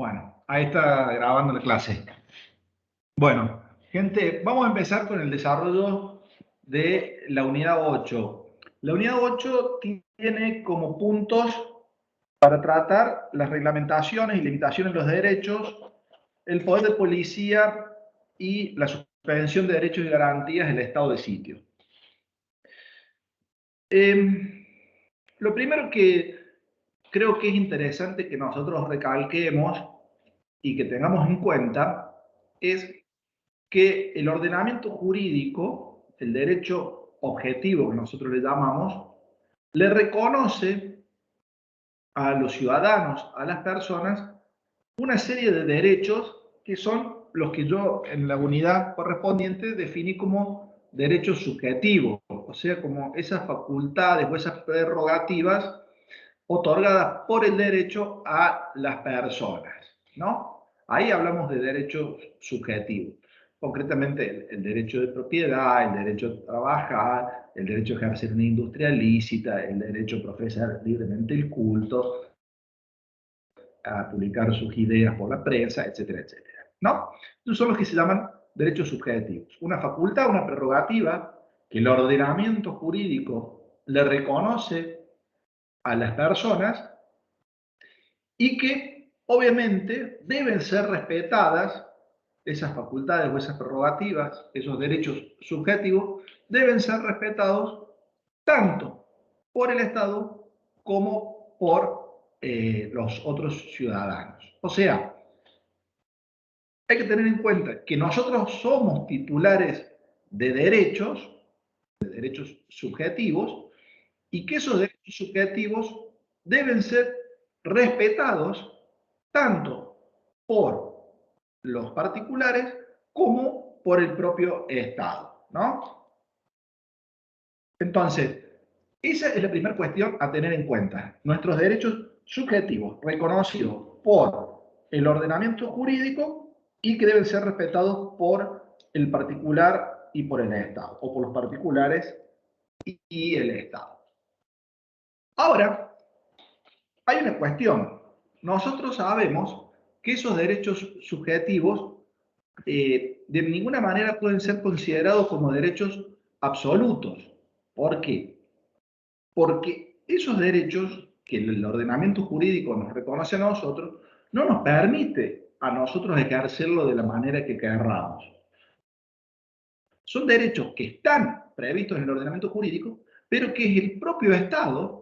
Bueno, ahí está grabando la clase. Bueno, gente, vamos a empezar con el desarrollo de la unidad 8. La unidad 8 tiene como puntos para tratar las reglamentaciones y limitaciones de los derechos, el poder de policía y la suspensión de derechos y garantías del estado de sitio. Lo primero que creo que es interesante que nosotros recalquemos y que tengamos en cuenta es que el ordenamiento jurídico, el derecho objetivo que nosotros le llamamos, le reconoce a los ciudadanos, a las personas, una serie de derechos que son los que yo en la unidad correspondiente definí como derechos subjetivos, o sea, como esas facultades o esas prerrogativas otorgadas por el derecho a las personas, ¿no? Ahí hablamos de derechos subjetivos, concretamente el derecho de propiedad, el derecho a trabajar, el derecho a ejercer una industria lícita, el derecho a profesar libremente el culto, a publicar sus ideas por la prensa, etcétera, etcétera, ¿no? Estos son los que se llaman derechos subjetivos, una facultad, una prerrogativa que el ordenamiento jurídico le reconoce a las personas y que obviamente deben ser respetadas esas facultades o esas prerrogativas, esos derechos subjetivos, deben ser respetados tanto por el Estado como por los otros ciudadanos. O sea, hay que tener en cuenta que nosotros somos titulares de derechos subjetivos, y que esos derechos subjetivos deben ser respetados tanto por los particulares como por el propio Estado, ¿no? Entonces, esa es la primera cuestión a tener en cuenta. Nuestros derechos subjetivos reconocidos por el ordenamiento jurídico y que deben ser respetados por el particular y por el Estado, o por los particulares y el Estado. Ahora, hay una cuestión. Nosotros sabemos que esos derechos subjetivos de ninguna manera pueden ser considerados como derechos absolutos. ¿Por qué? Porque esos derechos que el ordenamiento jurídico nos reconoce a nosotros no nos permite a nosotros ejercerlo de la manera que querramos. Son derechos que están previstos en el ordenamiento jurídico, pero que es el propio Estado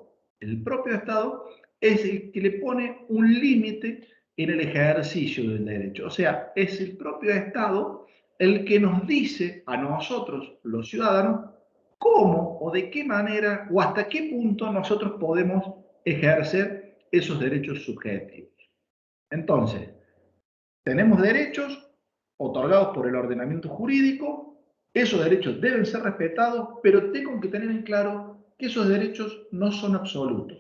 es el que le pone un límite en el ejercicio del derecho. O sea, es el propio Estado el que nos dice a nosotros, los ciudadanos, cómo o de qué manera o hasta qué punto nosotros podemos ejercer esos derechos subjetivos. Entonces, tenemos derechos otorgados por el ordenamiento jurídico, esos derechos deben ser respetados, pero tengo que tener en claro que esos derechos no son absolutos.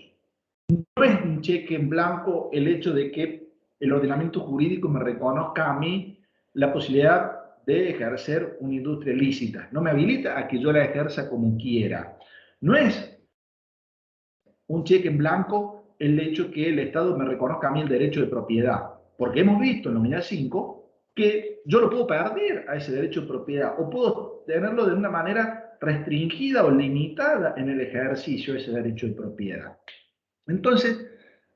No es un cheque en blanco el hecho de que el ordenamiento jurídico me reconozca a mí la posibilidad de ejercer una industria lícita. No me habilita a que yo la ejerza como quiera. No es un cheque en blanco el hecho que el Estado me reconozca a mí el derecho de propiedad. Porque hemos visto en la unidad 5 que yo lo puedo perder a ese derecho de propiedad o puedo tenerlo de una manera restringida o limitada en el ejercicio de ese derecho de propiedad. Entonces,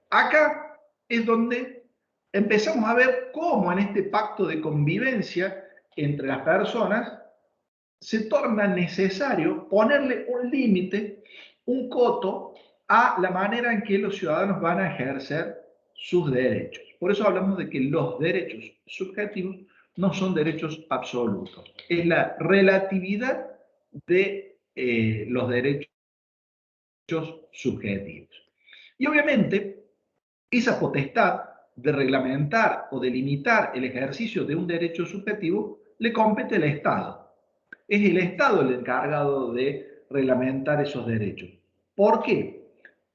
acá es donde empezamos a ver cómo en este pacto de convivencia entre las personas se torna necesario ponerle un límite, un coto a la manera en que los ciudadanos van a ejercer sus derechos. Por eso hablamos de que los derechos subjetivos no son derechos absolutos. Es la relatividad de los derechos subjetivos. Y obviamente, esa potestad de reglamentar o de limitar el ejercicio de un derecho subjetivo le compete al Estado. Es el Estado el encargado de reglamentar esos derechos. ¿Por qué?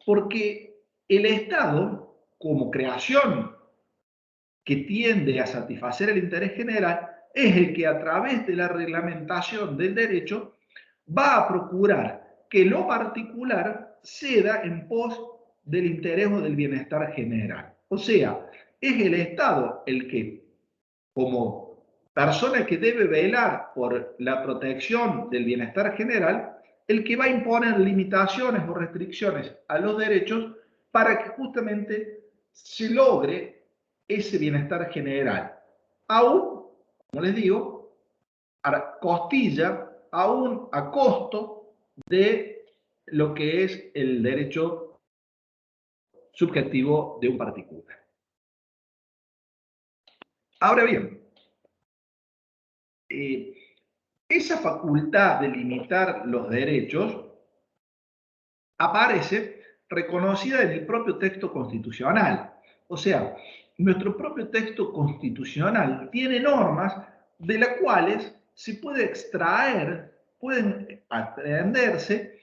Porque el Estado, como creación que tiende a satisfacer el interés general, es el que a través de la reglamentación del derecho va a procurar que lo particular ceda en pos del interés o del bienestar general. O sea, es el Estado el que, como persona que debe velar por la protección del bienestar general, el que va a imponer limitaciones o restricciones a los derechos para que justamente se logre ese bienestar general. Aún, como les digo, a costilla, aún a costo de lo que es el derecho subjetivo de un particular. Ahora bien, esa facultad de limitar los derechos aparece reconocida en el propio texto constitucional. O sea, nuestro propio texto constitucional tiene normas de las cuales se puede extraer, pueden aprenderse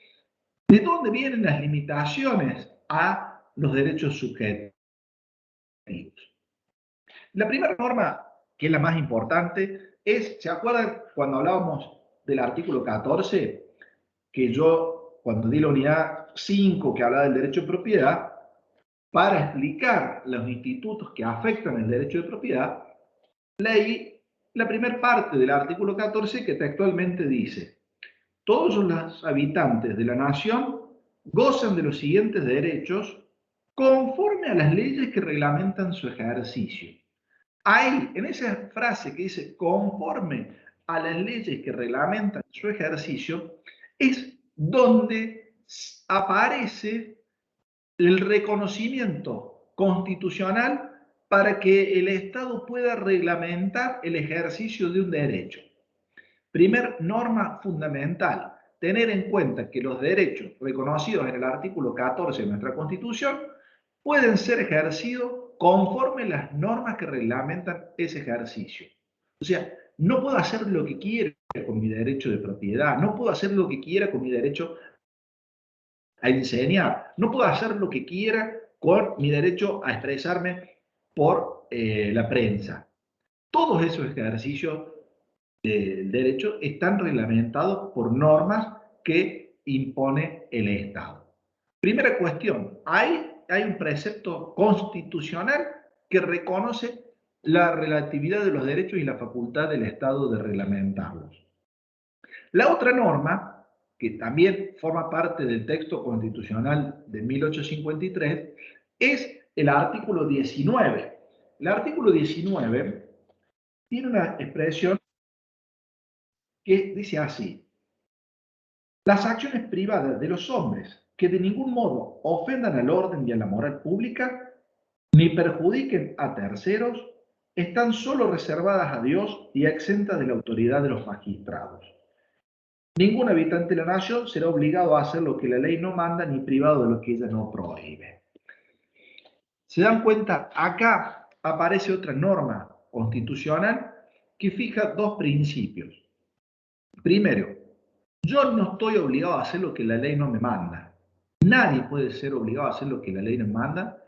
de dónde vienen las limitaciones a los derechos subjetivos. La primera norma, que es la más importante, es, ¿se acuerdan cuando hablábamos del artículo 14? Que yo, cuando di la unidad 5 que hablaba del derecho de propiedad, para explicar los institutos que afectan el derecho de propiedad, leí la primera parte del artículo 14 que textualmente dice: todos los habitantes de la nación gozan de los siguientes derechos conforme a las leyes que reglamentan su ejercicio. Ahí, en esa frase que dice conforme a las leyes que reglamentan su ejercicio, es donde aparece el reconocimiento constitucional para que el Estado pueda reglamentar el ejercicio de un derecho. Primer norma fundamental, tener en cuenta que los derechos reconocidos en el artículo 14 de nuestra Constitución pueden ser ejercidos conforme a las normas que reglamentan ese ejercicio. O sea, no puedo hacer lo que quiera con mi derecho de propiedad, no puedo hacer lo que quiera con mi derecho a enseñar, no puedo hacer lo que quiera con mi derecho a expresarme por la prensa. Todos esos ejercicios del derecho están reglamentados por normas que impone el Estado. Primera cuestión, hay un precepto constitucional que reconoce la relatividad de los derechos y la facultad del Estado de reglamentarlos. La otra norma, que también forma parte del texto constitucional de 1853, es el artículo 19. El artículo 19 tiene una expresión que dice así: las acciones privadas de los hombres que de ningún modo ofendan al orden y a la moral pública, ni perjudiquen a terceros, están solo reservadas a Dios y exentas de la autoridad de los magistrados. Ningún habitante de la nación será obligado a hacer lo que la ley no manda, ni privado de lo que ella no prohíbe. ¿Se dan cuenta? Acá aparece otra norma constitucional que fija dos principios. Primero, yo no estoy obligado a hacer lo que la ley no me manda. Nadie puede ser obligado a hacer lo que la ley no manda,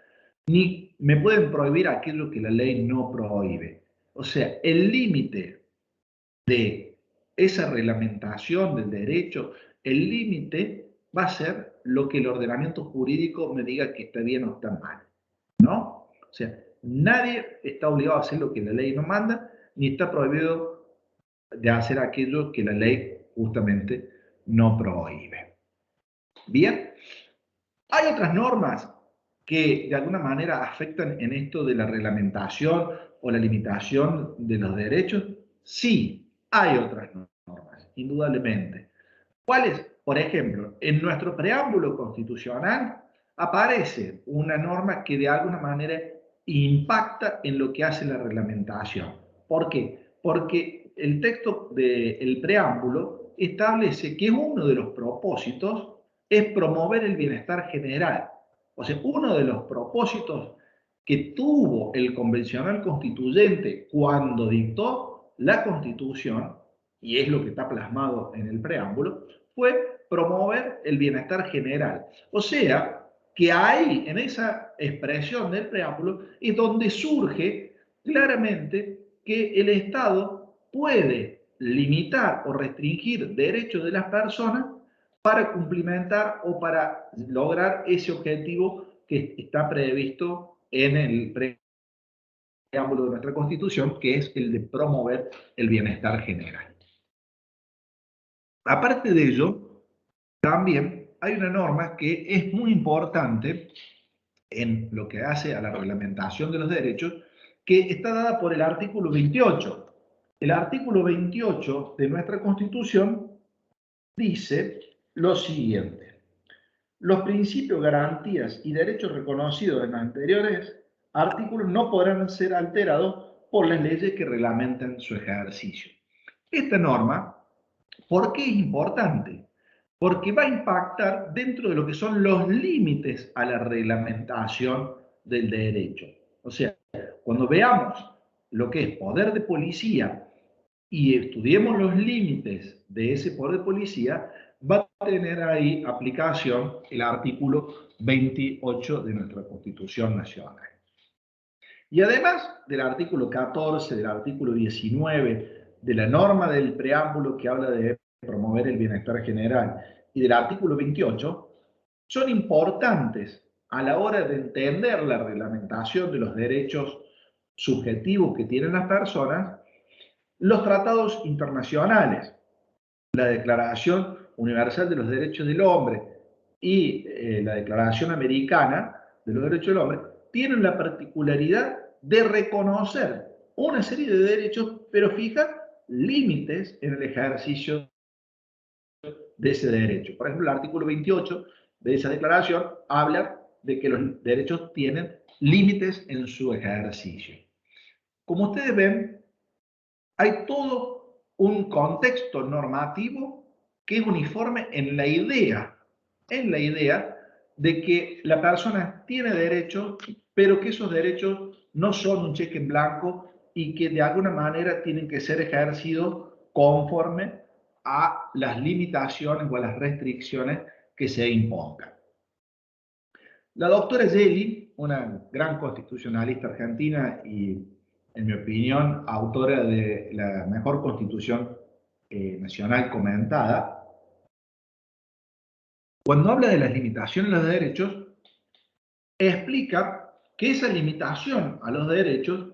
ni me pueden prohibir aquello que la ley no prohíbe. O sea, el límite de esa reglamentación del derecho, el límite va a ser lo que el ordenamiento jurídico me diga que está bien o está mal, ¿no? O sea, nadie está obligado a hacer lo que la ley no manda, ni está prohibido de hacer aquello que la ley justamente no prohíbe. Bien, hay otras normas que de alguna manera afectan en esto de la reglamentación o la limitación de los derechos. Sí, hay otras normas, indudablemente. ¿Cuáles? Por ejemplo, en nuestro preámbulo constitucional aparece una norma que de alguna manera impacta en lo que hace la reglamentación. ¿Por qué? Porque el texto del preámbulo establece que uno de los propósitos es promover el bienestar general. O sea, uno de los propósitos que tuvo el convencional constituyente cuando dictó la Constitución, y es lo que está plasmado en el preámbulo, fue promover el bienestar general. O sea, que ahí, en esa expresión del preámbulo, es donde surge claramente que el Estado puede limitar o restringir derechos de las personas para cumplimentar o para lograr ese objetivo que está previsto en el preámbulo preámbulo de nuestra Constitución, que es el de promover el bienestar general. Aparte de ello, también hay una norma que es muy importante en lo que hace a la reglamentación de los derechos, que está dada por el artículo 28. El artículo 28 de nuestra Constitución dice lo siguiente: los principios, garantías y derechos reconocidos en los anteriores artículos no podrán ser alterados por las leyes que reglamentan su ejercicio. Esta norma, ¿por qué es importante? Porque va a impactar dentro de lo que son los límites a la reglamentación del derecho. O sea, cuando veamos lo que es poder de policía y estudiemos los límites de ese poder de policía, va a tener ahí aplicación el artículo 28 de nuestra Constitución Nacional. Y además del artículo 14, del artículo 19, de la norma del preámbulo que habla de promover el bienestar general y del artículo 28, son importantes a la hora de entender la reglamentación de los derechos subjetivos que tienen las personas, los tratados internacionales, la Declaración Universal de los Derechos del Hombre y la Declaración Americana de los Derechos del Hombre, tienen la particularidad de reconocer una serie de derechos, pero fija límites en el ejercicio de ese derecho. Por ejemplo, el artículo 28 de esa declaración habla de que los derechos tienen límites en su ejercicio. Como ustedes ven, hay todo un contexto normativo que es uniforme en la idea de que la persona tiene derechos, pero que esos derechos no son un cheque en blanco y que de alguna manera tienen que ser ejercidos conforme a las limitaciones o a las restricciones que se impongan. La doctora Gelli, una gran constitucionalista argentina y, en mi opinión, autora de la mejor constitución nacional comentada, cuando habla de las limitaciones a los derechos, explica que esa limitación a los derechos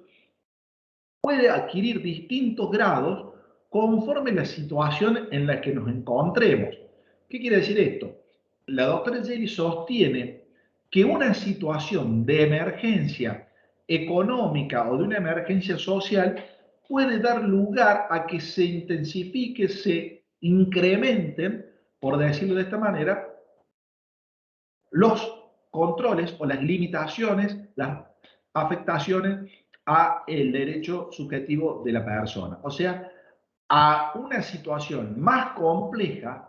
puede adquirir distintos grados conforme la situación en la que nos encontremos. ¿Qué quiere decir esto? La doctora Gelli sostiene que una situación de emergencia económica o de una emergencia social puede dar lugar a que se intensifique, se incrementen, por decirlo de esta manera, los controles o las limitaciones, las afectaciones a el derecho subjetivo de la persona. O sea, a una situación más compleja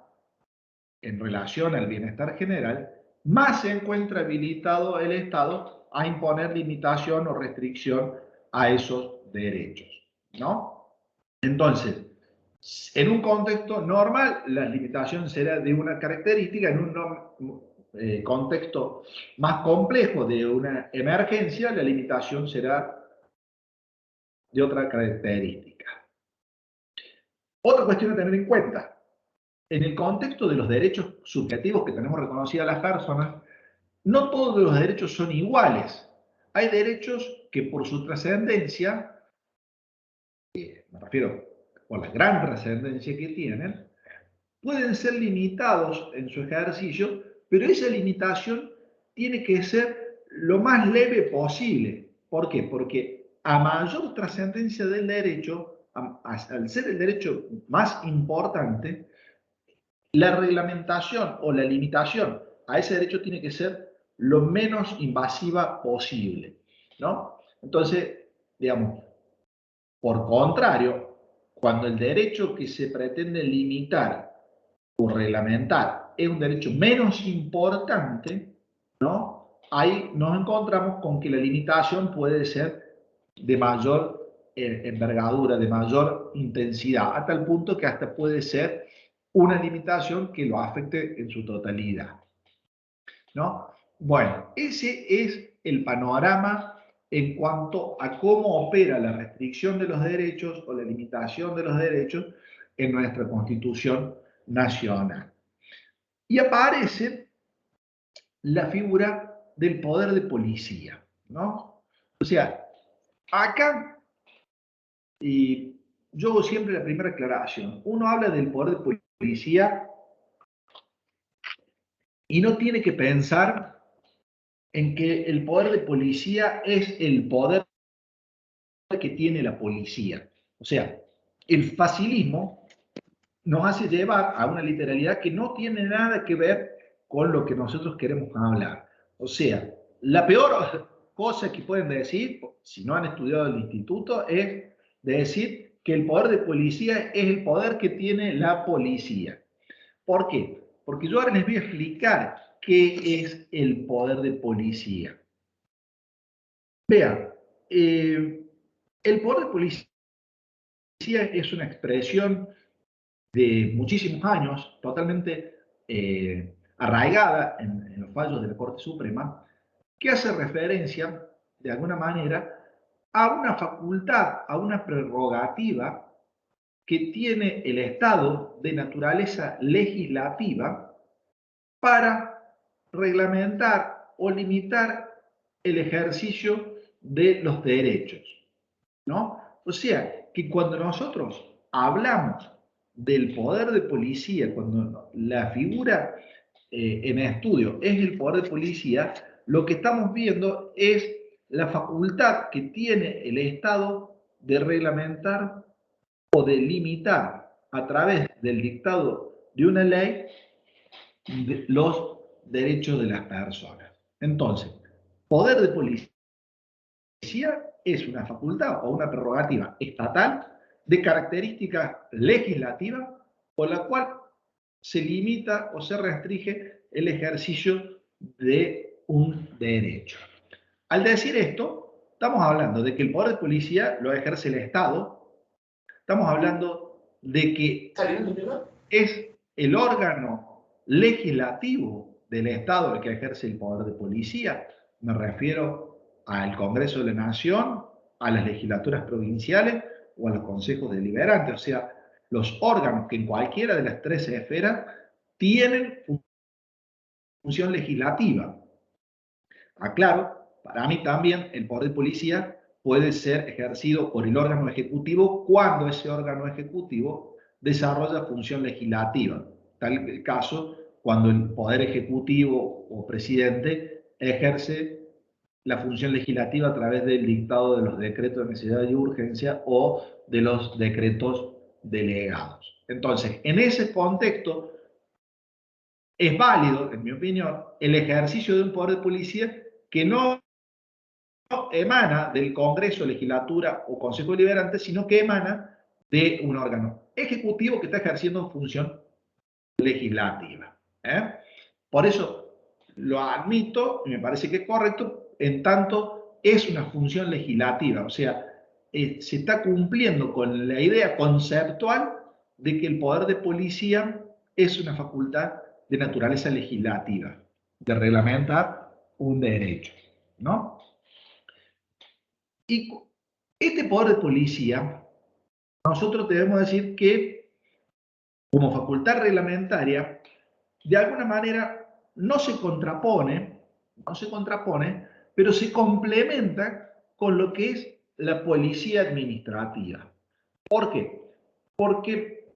en relación al bienestar general, más se encuentra habilitado el Estado a imponer limitación o restricción a esos derechos, ¿no? Entonces, en un contexto normal, la limitación será de una característica, en un contexto más complejo de una emergencia, la limitación será de otra característica. Otra cuestión a tener en cuenta: en el contexto de los derechos subjetivos que tenemos reconocidas las personas, no todos los derechos son iguales. Hay derechos que por su trascendencia, me refiero por la gran trascendencia que tienen, pueden ser limitados en su ejercicio, pero esa limitación tiene que ser lo más leve posible. ¿Por qué? Porque a mayor trascendencia del derecho, al ser el derecho más importante, la reglamentación o la limitación a ese derecho tiene que ser lo menos invasiva posible, ¿no? Entonces, digamos, por contrario, cuando el derecho que se pretende limitar o reglamentar es un derecho menos importante, ¿no? Ahí nos encontramos con que la limitación puede ser de mayor envergadura, de mayor intensidad, hasta el punto que hasta puede ser una limitación que lo afecte en su totalidad, ¿no? Bueno, ese es el panorama en cuanto a cómo opera la restricción de los derechos o la limitación de los derechos en nuestra Constitución nacional. Y aparece la figura del poder de policía, ¿no? O sea, Acá, y yo hago siempre la primera aclaración, uno habla del poder de policía y no tiene que pensar en que el poder de policía es el poder que tiene la policía. O sea, el facilismo nos hace llevar a una literalidad que no tiene nada que ver con lo que nosotros queremos hablar. O sea, la peor cosa que pueden decir, si no han estudiado el instituto, es decir que el poder de policía es el poder que tiene la policía. ¿Por qué? Porque yo ahora les voy a explicar qué es el poder de policía. Vean, el poder de policía es una expresión de muchísimos años, totalmente arraigada en los fallos de la Corte Suprema, que hace referencia, de alguna manera, a una facultad, a una prerrogativa que tiene el Estado de naturaleza legislativa para reglamentar o limitar el ejercicio de los derechos, ¿no? O sea, que cuando nosotros hablamos del poder de policía, cuando la figura en estudio es el poder de policía, lo que estamos viendo es la facultad que tiene el Estado de reglamentar o de limitar a través del dictado de una ley los derechos de las personas. Entonces, poder de policía es una facultad o una prerrogativa estatal de características legislativas por la cual se limita o se restringe el ejercicio de un derecho. Al decir esto, estamos hablando de que el poder de policía lo ejerce el Estado, estamos hablando de que es el órgano legislativo del Estado el que ejerce el poder de policía. Me refiero al Congreso de la Nación, a las legislaturas provinciales o a los consejos deliberantes, o sea, los órganos que en cualquiera de las tres esferas tienen función legislativa. Aclaro, para mí también el poder de policía puede ser ejercido por el órgano ejecutivo cuando ese órgano ejecutivo desarrolla función legislativa. Tal el caso cuando el poder ejecutivo o presidente ejerce la función legislativa a través del dictado de los decretos de necesidad y urgencia o de los decretos delegados. Entonces, en ese contexto, es válido, en mi opinión, el ejercicio de un poder de policía que no emana del Congreso, legislatura o Consejo Deliberante, sino que emana de un órgano ejecutivo que está ejerciendo función legislativa. Por eso lo admito y me parece que es correcto, en tanto es una función legislativa, o sea, se está cumpliendo con la idea conceptual de que el poder de policía es una facultad de naturaleza legislativa, de reglamentar un derecho, ¿no? Y este poder de policía, nosotros debemos decir que como facultad reglamentaria, de alguna manera no se contrapone, pero se complementa con lo que es la policía administrativa. ¿Por qué? Porque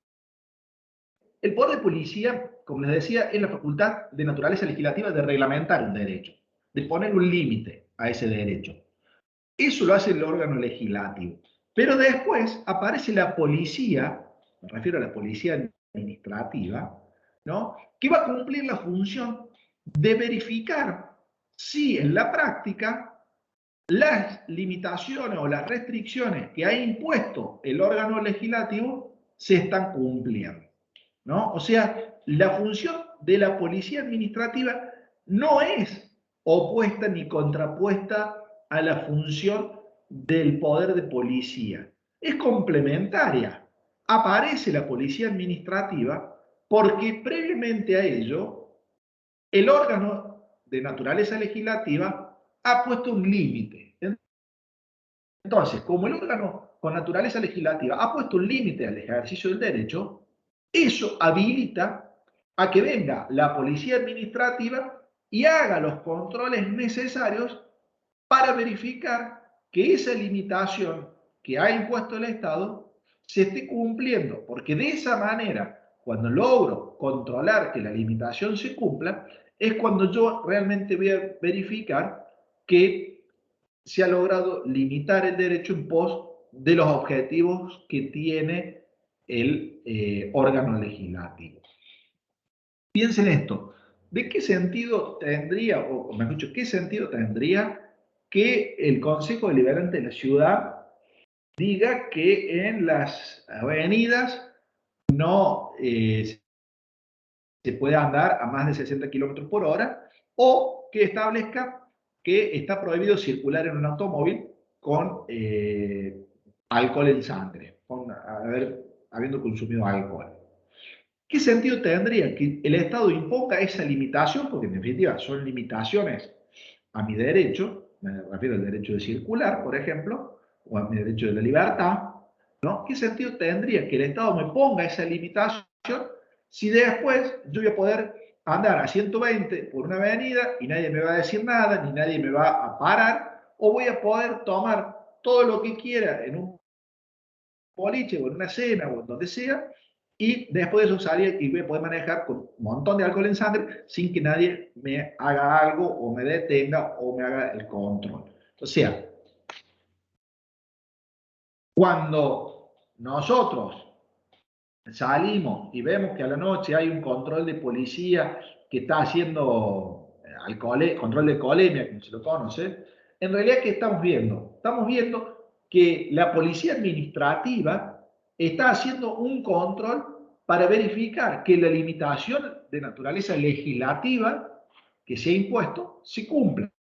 el poder de policía, como les decía, es la facultad de naturaleza legislativa de reglamentar un derecho, de poner un límite a ese derecho. Eso lo hace el órgano legislativo. Pero después aparece la policía, me refiero a la policía administrativa, ¿no? Que va a cumplir la función de verificar si en la práctica las limitaciones o las restricciones que ha impuesto el órgano legislativo se están cumpliendo, ¿no? O sea, la función de la policía administrativa no es opuesta ni contrapuesta a la función del poder de policía. Es complementaria. Aparece la policía administrativa porque previamente a ello el órgano de naturaleza legislativa ha puesto un límite. Entonces, como el órgano con naturaleza legislativa ha puesto un límite al ejercicio del derecho, eso habilita a que venga la policía administrativa y haga los controles necesarios para verificar que esa limitación que ha impuesto el Estado se esté cumpliendo, porque de esa manera, cuando logro controlar que la limitación se cumpla, es cuando yo realmente voy a verificar que se ha logrado limitar el derecho en pos de los objetivos que tiene el órgano legislativo. Piensen esto, ¿de qué sentido tendría, o mejor dicho, qué sentido tendría que el Consejo Deliberante de la ciudad diga que en las avenidas no se puede andar a más de 60 kilómetros por hora, o que establezca que está prohibido circular en un automóvil con alcohol en sangre, habiendo consumido alcohol? ¿Qué sentido tendría que el Estado imponga esa limitación? Porque en definitiva son limitaciones a mi derecho, me refiero al derecho de circular, por ejemplo, o a mi derecho de la libertad, ¿no? ¿Qué sentido tendría que el Estado me ponga esa limitación si después yo voy a poder andar a 120 por una avenida y nadie me va a decir nada, ni nadie me va a parar, o voy a poder tomar todo lo que quiera en un boliche o en una cena o en donde sea, y después de eso salir y voy a poder manejar con un montón de alcohol en sangre sin que nadie me haga algo o me detenga o me haga el control? O sea, cuando nosotros salimos y vemos que a la noche hay un control de policía que está haciendo control de alcoholemia, como se lo conoce, en realidad, ¿qué estamos viendo? Estamos viendo que la policía administrativa está haciendo un control para verificar que la limitación de naturaleza legislativa que se ha impuesto se cumple.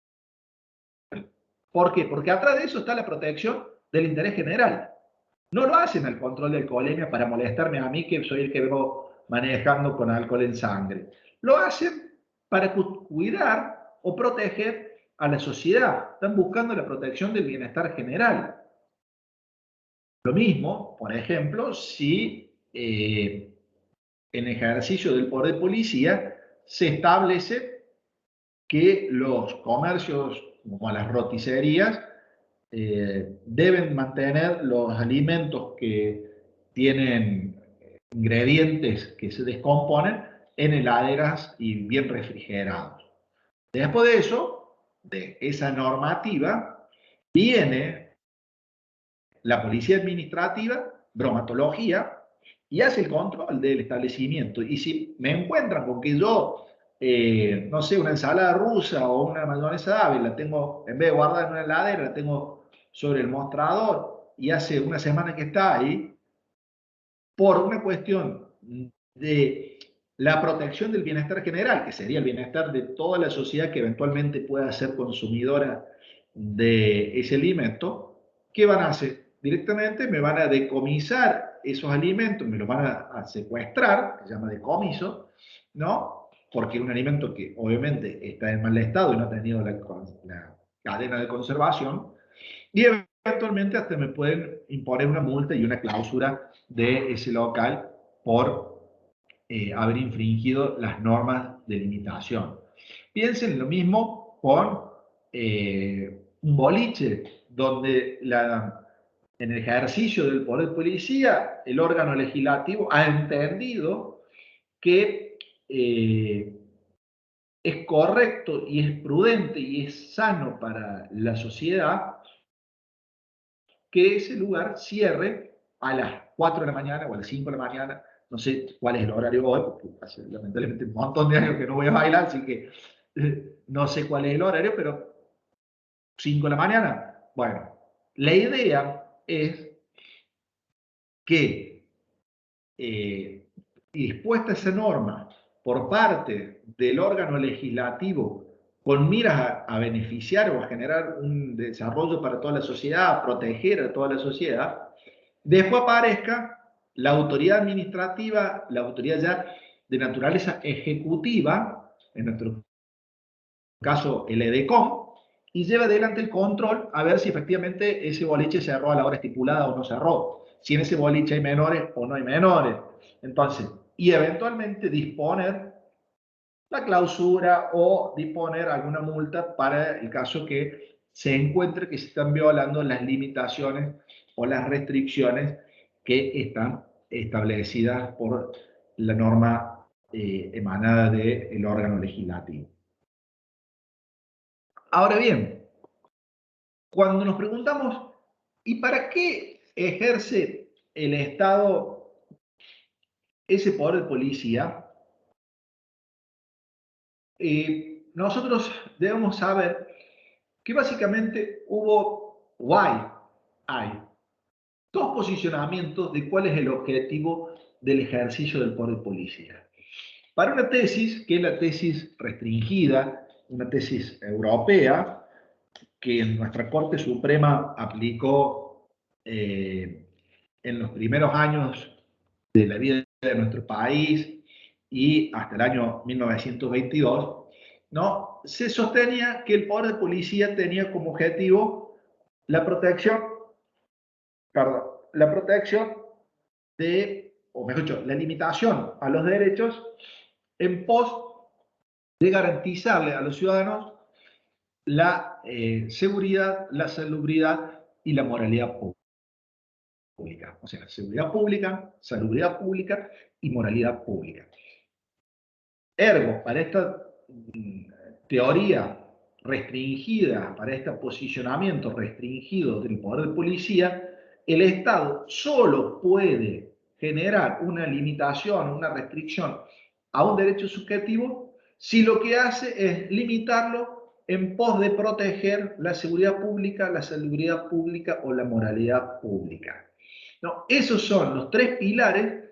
¿Por qué? Porque atrás de eso está la protección del interés general. No lo hacen al control de alcoholemia para molestarme a mí, que soy el que vengo manejando con alcohol en sangre. Lo hacen para cuidar o proteger a la sociedad. Están buscando la protección del bienestar general. Lo mismo, por ejemplo, si en ejercicio del poder de policía se establece que los comercios, como las roticerías, deben mantener los alimentos que tienen ingredientes que se descomponen en heladeras y bien refrigerados. Después de eso, de esa normativa, viene la policía administrativa, bromatología, y hace el control del establecimiento. Y si me encuentran con que yo, no sé, una ensalada rusa o una mayonesa de ave, la tengo, en vez de guardar en una heladera, la tengo sobre el mostrador y hace una semana que está ahí, por una cuestión de la protección del bienestar general, que sería el bienestar de toda la sociedad que eventualmente pueda ser consumidora de ese alimento, ¿qué van a hacer? Directamente me van a decomisar esos alimentos, me los van a secuestrar, se llama decomiso, ¿no? Porque es un alimento que obviamente está en mal estado y no ha tenido la cadena de conservación, y eventualmente hasta me pueden imponer una multa y una cláusula de ese local por haber infringido las normas de limitación. Piensen lo mismo con un boliche, donde en el ejercicio del poder policía, el órgano legislativo ha entendido que es correcto y es prudente y es sano para la sociedad que ese lugar cierre a las 4 de la mañana o a las 5 de la mañana. No sé cuál es el horario hoy, porque hace lamentablemente un montón de años que no voy a bailar, así que no sé cuál es el horario, pero 5 de la mañana. Bueno, la idea es que, dispuesta esa norma por parte del órgano legislativo con miras a beneficiar o a generar un desarrollo para toda la sociedad, a proteger a toda la sociedad, después aparezca la autoridad administrativa, la autoridad ya de naturaleza ejecutiva, en nuestro caso el EDECOM, y lleva adelante el control a ver si efectivamente ese boliche cerró a la hora estipulada o no cerró, si en ese boliche hay menores o no hay menores. Entonces, y eventualmente disponer la clausura o disponer alguna multa para el caso que se encuentre que se están violando las limitaciones o las restricciones que están establecidas por la norma emanada del órgano legislativo. Ahora bien, cuando nos preguntamos, ¿y para qué ejerce el Estado ese poder de policía? Nosotros debemos saber que básicamente hubo o hay dos posicionamientos de cuál es el objetivo del ejercicio del poder de policía. Para una tesis, que es la tesis restringida, una tesis europea, que nuestra Corte Suprema aplicó en los primeros años de la vida de nuestro país y hasta el año 1922, ¿no? Se sostenía que el poder de policía tenía como objetivo la protección, perdón, la protección de, o mejor dicho, la limitación a los derechos en pos de garantizarle a los ciudadanos la seguridad, la salubridad y la moralidad pública. O sea, seguridad pública, salubridad pública y moralidad pública. Ergo, para esta teoría restringida, para este posicionamiento restringido del poder de policía, el Estado solo puede generar una limitación, una restricción a un derecho subjetivo si lo que hace es limitarlo en pos de proteger la seguridad pública, la salubridad pública o la moralidad pública. No, esos son los tres pilares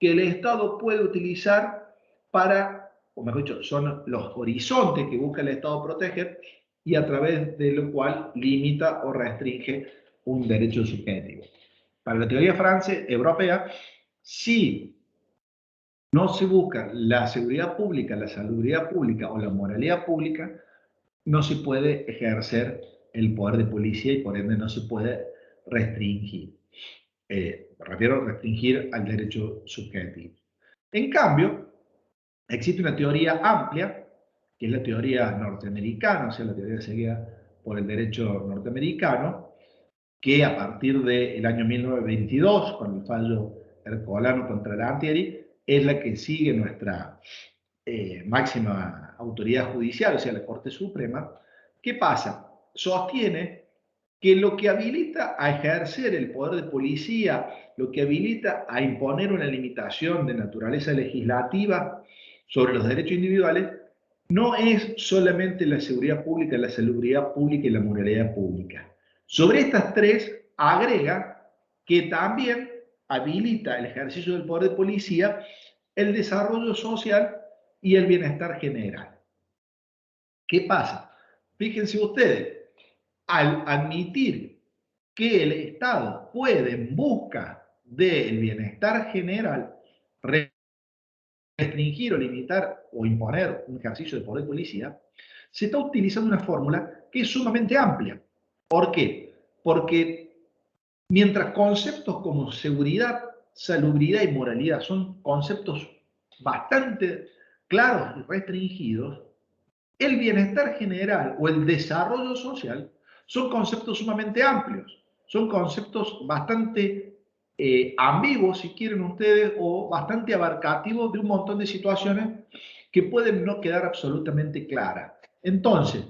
que el Estado puede utilizar para, o mejor dicho, son los horizontes que busca el Estado proteger y a través de lo cual limita o restringe un derecho subjetivo. Para la teoría francesa, europea, si no se busca la seguridad pública, la salubridad pública o la moralidad pública, no se puede ejercer el poder de policía y por ende no se puede restringir. Me refiero a restringir al derecho subjetivo. En cambio, existe una teoría amplia, que es la teoría norteamericana, o sea, la teoría seguida por el derecho norteamericano, que a partir del año 1922, con el fallo Ercolano contra Lantieri, es la que sigue nuestra máxima autoridad judicial, o sea, la Corte Suprema. ¿Qué pasa? Sostiene que lo que habilita a ejercer el poder de policía, lo que habilita a imponer una limitación de naturaleza legislativa sobre los derechos individuales, no es solamente la seguridad pública, la salubridad pública y la moralidad pública. Sobre estas tres agrega que también habilita el ejercicio del poder de policía el desarrollo social y el bienestar general. ¿Qué pasa? Fíjense ustedes, al admitir que el Estado puede, en busca del bienestar general, restringir o limitar o imponer un ejercicio de poder de policía, se está utilizando una fórmula que es sumamente amplia. ¿Por qué? Porque mientras conceptos como seguridad, salubridad y moralidad son conceptos bastante claros y restringidos, el bienestar general o el desarrollo social son conceptos sumamente amplios, son conceptos bastante ambiguos, si quieren ustedes, o bastante abarcativos de un montón de situaciones que pueden no quedar absolutamente claras. Entonces,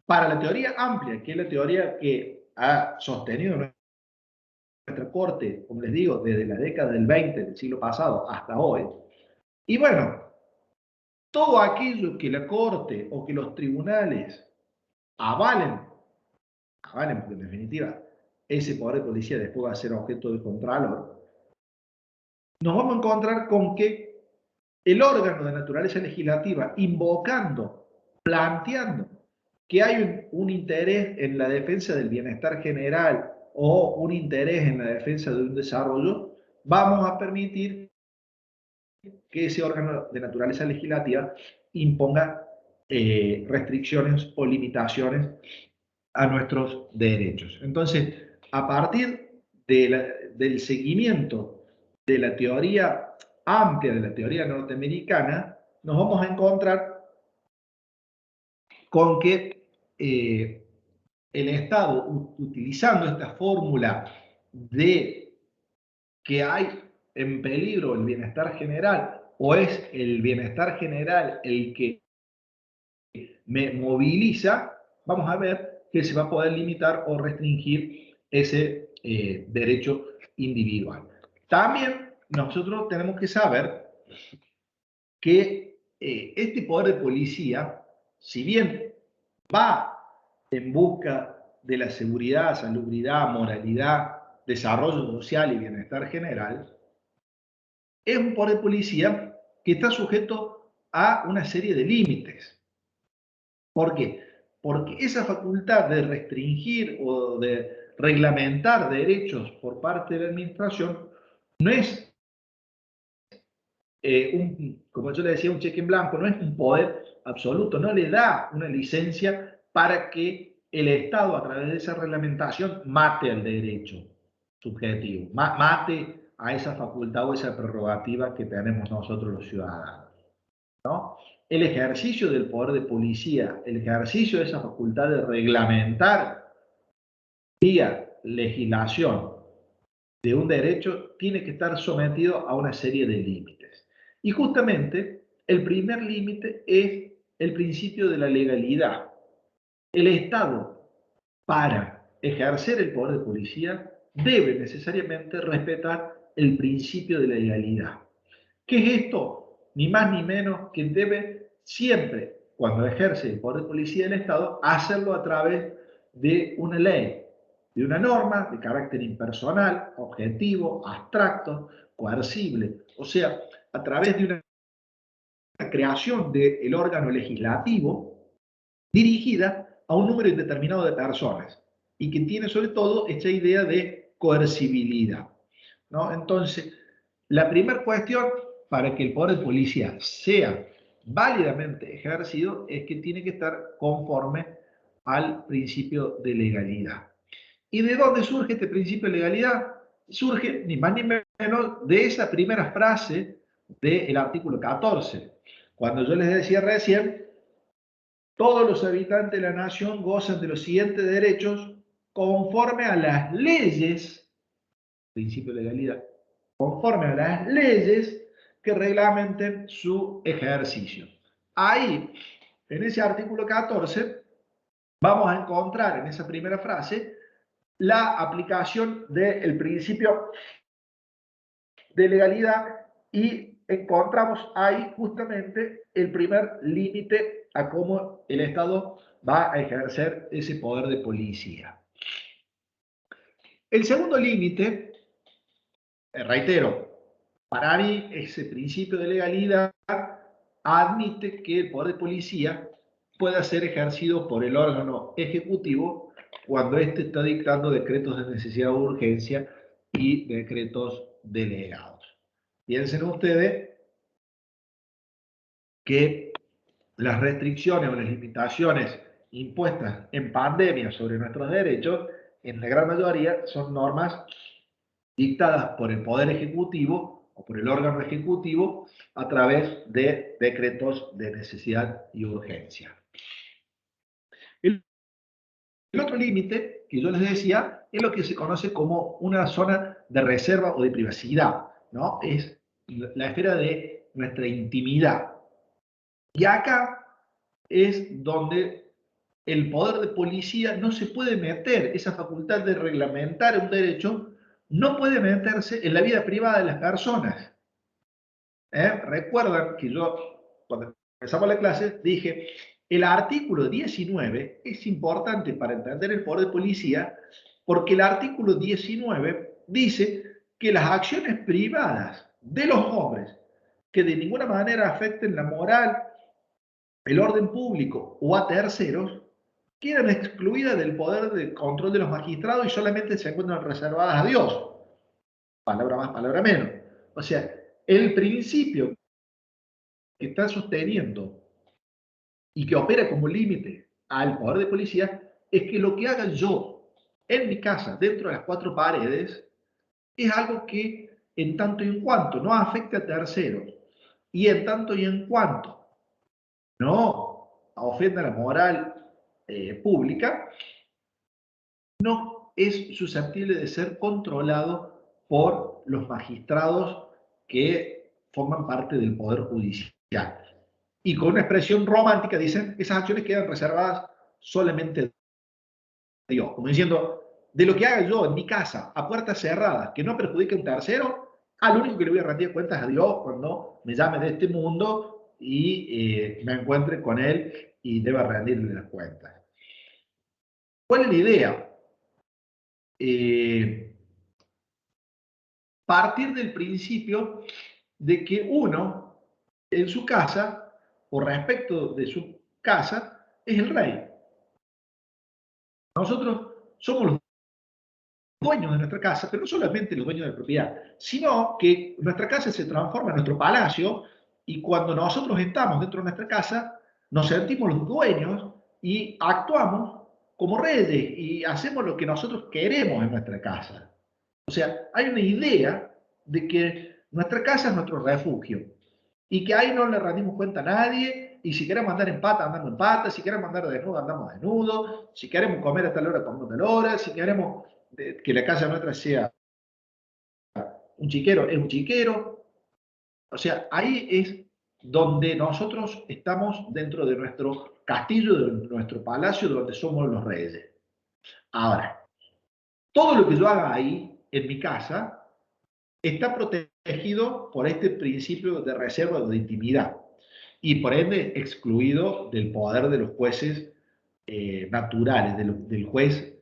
para la teoría amplia, que es la teoría que ha sostenido nuestra Corte, como les digo, desde la década del 20 del siglo pasado hasta hoy, y bueno, todo aquello que la Corte o que los tribunales avalen, porque en definitiva ese poder de policía después va a ser objeto de contralor, nos vamos a encontrar con que el órgano de naturaleza legislativa, invocando, planteando que hay un interés en la defensa del bienestar general o un interés en la defensa de un desarrollo, vamos a permitir que ese órgano de naturaleza legislativa imponga restricciones o limitaciones a nuestros derechos. Entonces, a partir del seguimiento de la teoría amplia, de la teoría norteamericana, nos vamos a encontrar con que el Estado, utilizando esta fórmula de que hay en peligro el bienestar general, o es el bienestar general el que me moviliza, vamos a ver que se va a poder limitar o restringir ese derecho individual. También nosotros tenemos que saber que este poder de policía, si bien va en busca de la seguridad, salubridad, moralidad, desarrollo social y bienestar general, es un poder de policía que está sujeto a una serie de límites. ¿Por qué? Porque esa facultad de restringir o de reglamentar derechos por parte de la administración no es como yo le decía, un cheque en blanco, no es un poder absoluto, no le da una licencia para que el Estado, a través de esa reglamentación, mate al derecho subjetivo, mate a esa facultad o esa prerrogativa que tenemos nosotros los ciudadanos, ¿no? El ejercicio del poder de policía, el ejercicio de esa facultad de reglamentar vía legislación de un derecho, tiene que estar sometido a una serie de límites. Y justamente el primer límite es el principio de la legalidad. El Estado, para ejercer el poder de policía, debe necesariamente respetar el principio de la legalidad. ¿Qué es esto? Ni más ni menos que debe siempre, cuando ejerce el poder de policía del Estado, hacerlo a través de una ley, de una norma de carácter impersonal, objetivo, abstracto, coercible. O sea, a través de una creación del órgano legislativo dirigida a un número indeterminado de personas y que tiene sobre todo esta idea de coercibilidad, ¿no? Entonces, la primera cuestión para que el poder de policía sea válidamente ejercido es que tiene que estar conforme al principio de legalidad. ¿Y de dónde surge este principio de legalidad? Surge ni más ni menos de esa primera frase del artículo 14. Cuando yo les decía recién, todos los habitantes de la nación gozan de los siguientes derechos conforme a las leyes, principio de legalidad, conforme a las leyes que reglamenten su ejercicio. Ahí, en ese artículo 14, vamos a encontrar en esa primera frase la aplicación del principio de legalidad y encontramos ahí justamente el primer límite a cómo el Estado va a ejercer ese poder de policía. El segundo límite, reitero, para mí ese principio de legalidad admite que el poder de policía pueda ser ejercido por el órgano ejecutivo cuando éste está dictando decretos de necesidad o urgencia y decretos delegados. Piensen ustedes que las restricciones o las limitaciones impuestas en pandemia sobre nuestros derechos, en la gran mayoría son normas dictadas por el Poder Ejecutivo o por el órgano ejecutivo a través de decretos de necesidad y urgencia. El otro límite que yo les decía es lo que se conoce como una zona de reserva o de privacidad, ¿no? Es la esfera de nuestra intimidad. Y acá es donde el poder de policía no se puede meter, esa facultad de reglamentar un derecho, no puede meterse en la vida privada de las personas. Recuerdan que yo, cuando empezamos la clase, dije, el artículo 19 es importante para entender el poder de policía, porque el artículo 19 dice que las acciones privadas de los hombres que de ninguna manera afecten la moral, el orden público o a terceros, quedan excluidas del poder de control de los magistrados y solamente se encuentran reservadas a Dios. Palabra más, palabra menos. O sea, el principio que está sosteniendo y que opera como límite al poder de policía es que lo que haga yo en mi casa, dentro de las cuatro paredes, es algo que en tanto y en cuanto no afecte a terceros y en tanto y en cuanto no ofenda la moral pública, no es susceptible de ser controlado por los magistrados que forman parte del Poder Judicial. Y con una expresión romántica dicen, esas acciones quedan reservadas solamente a Dios. Como diciendo, de lo que haga yo en mi casa, a puertas cerradas, que no perjudique a un tercero, al único que le voy a rendir cuentas es a Dios cuando me llame de este mundo y me encuentre con Él y deba rendirle las cuentas. ¿Cuál es la idea? Eh, Partir del principio de que uno, en su casa, o respecto de su casa, es el rey. Nosotros somos los dueños de nuestra casa, pero no solamente los dueños de la propiedad, sino que nuestra casa se transforma en nuestro palacio y cuando nosotros estamos dentro de nuestra casa, nos sentimos los dueños y actuamos como reyes y hacemos lo que nosotros queremos en nuestra casa. O sea, hay una idea de que nuestra casa es nuestro refugio y que ahí no le rendimos cuenta a nadie y si queremos andar en pata, andamos en pata, si queremos andar desnudo, andamos desnudo, si queremos comer a tal hora, comemos a tal hora, si queremos que la casa nuestra sea un chiquero, es un chiquero. O sea, ahí es donde nosotros estamos dentro de nuestro castillo, de nuestro palacio, donde somos los reyes. Ahora, todo lo que yo haga ahí, en mi casa, está protegido por este principio de reserva o de intimidad y por ende excluido del poder de los jueces naturales, del juez,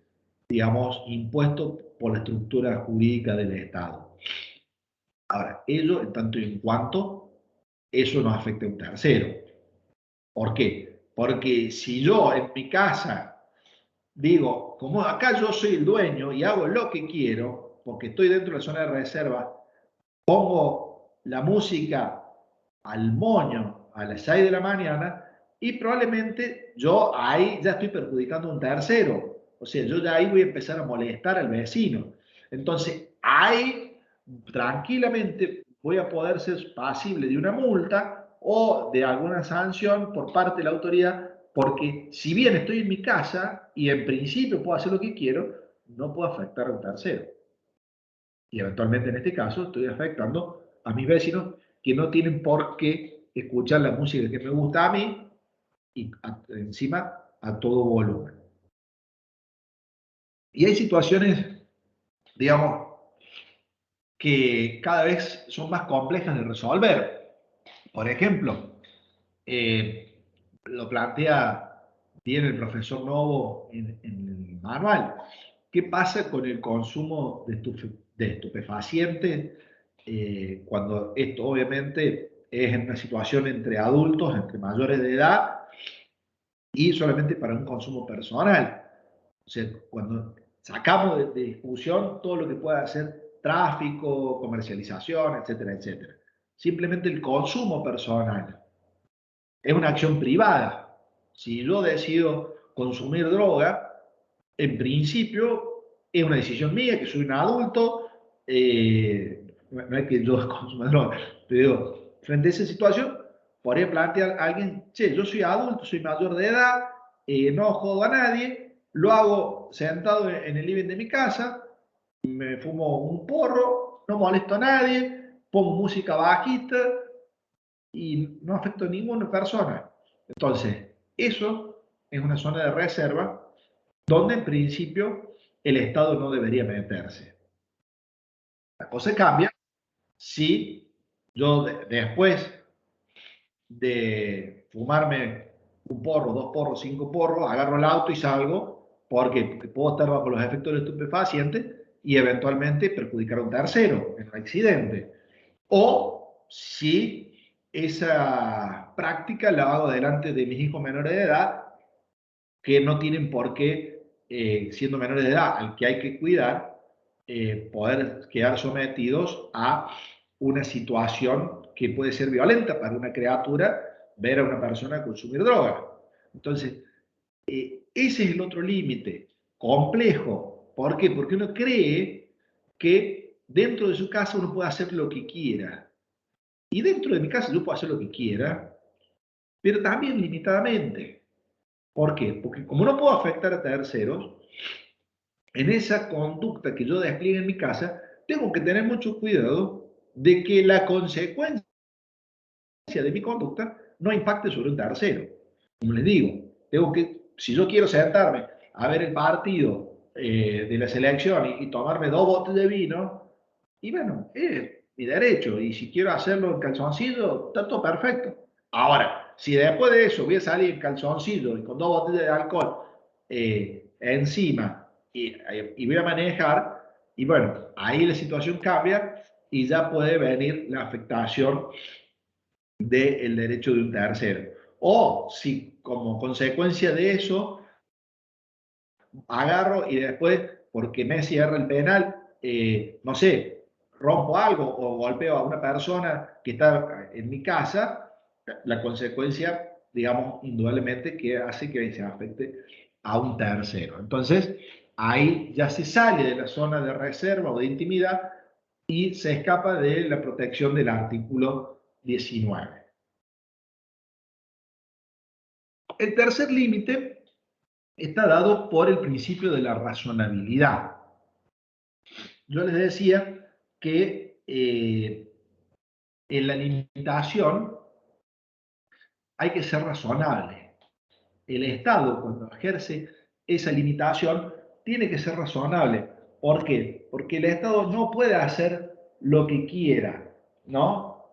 digamos, impuesto por la estructura jurídica del Estado. Ahora, ello en tanto y en cuanto eso nos afecta a un tercero. ¿Por qué? Porque si yo en mi casa digo, como acá yo soy el dueño y hago lo que quiero, porque estoy dentro de la zona de reserva, pongo la música al moño a las 6 de la mañana y probablemente yo ahí ya estoy perjudicando a un tercero. O sea, yo ya ahí voy a empezar a molestar al vecino. Entonces, ahí tranquilamente voy a poder ser pasible de una multa o de alguna sanción por parte de la autoridad, porque si bien estoy en mi casa y en principio puedo hacer lo que quiero, no puedo afectar a un tercero. Y eventualmente en este caso estoy afectando a mis vecinos que no tienen por qué escuchar la música que me gusta a mí y encima a todo volumen. Y hay situaciones, digamos, que cada vez son más complejas de resolver. Por ejemplo, eh, lo plantea bien el profesor Novo en el manual. ¿Qué pasa con el consumo de estupefacientes cuando esto obviamente es en una situación entre adultos, entre mayores de edad y solamente para un consumo personal? O sea, cuando sacamos de discusión todo lo que pueda hacer tráfico, comercialización, etcétera, etcétera. Simplemente el consumo personal es una acción privada. Si yo decido consumir droga, en principio es una decisión mía, que soy un adulto, no es que yo consuma droga, pero digo, frente a esa situación, podría plantear a alguien, che, yo soy adulto, soy mayor de edad, no jodo a nadie, lo hago sentado en el living de mi casa, me fumo un porro, no molesto a nadie, pongo música bajita y no afecto a ninguna persona. Entonces, eso es una zona de reserva donde en principio el Estado no debería meterse. La cosa cambia si yo después de fumarme un porro, dos porros, cinco porros, agarro el auto y salgo porque puedo estar bajo los efectos del estupefaciente y eventualmente perjudicar a un tercero en un accidente. O si esa práctica la hago delante de mis hijos menores de edad que no tienen por qué, siendo menores de edad, al que hay que cuidar, poder quedar sometidos a una situación que puede ser violenta para una criatura ver a una persona consumir droga. Entonces, ese es el otro límite complejo. ¿Por qué? Porque uno cree que dentro de su casa uno puede hacer lo que quiera. Y dentro de mi casa yo puedo hacer lo que quiera, pero también limitadamente. ¿Por qué? Porque como no puedo afectar a terceros, en esa conducta que yo despliegue en mi casa, tengo que tener mucho cuidado de que la consecuencia de mi conducta no impacte sobre un tercero. Como les digo, tengo que, si yo quiero sentarme a ver el partido de la selección y tomarme 2 botes de vino, y bueno, es mi derecho. Y si quiero hacerlo en calzoncillo, está todo perfecto. Ahora, si después de eso voy a salir en calzoncillo y con 2 botellas de alcohol encima y voy a manejar, y bueno, ahí la situación cambia y ya puede venir la afectación del derecho de un tercero. O si como consecuencia de eso agarro y después, porque me cierra el penal, no sé, rompo algo o golpeo a una persona que está en mi casa, la consecuencia, digamos, indudablemente que hace que se afecte a un tercero. Entonces, ahí ya se sale de la zona de reserva o de intimidad y se escapa de la protección del artículo 19. El tercer límite está dado por el principio de la razonabilidad. Yo les decía que en la limitación hay que ser razonable. El Estado, cuando ejerce esa limitación, tiene que ser razonable. ¿Por qué? Porque el Estado no puede hacer lo que quiera, ¿no?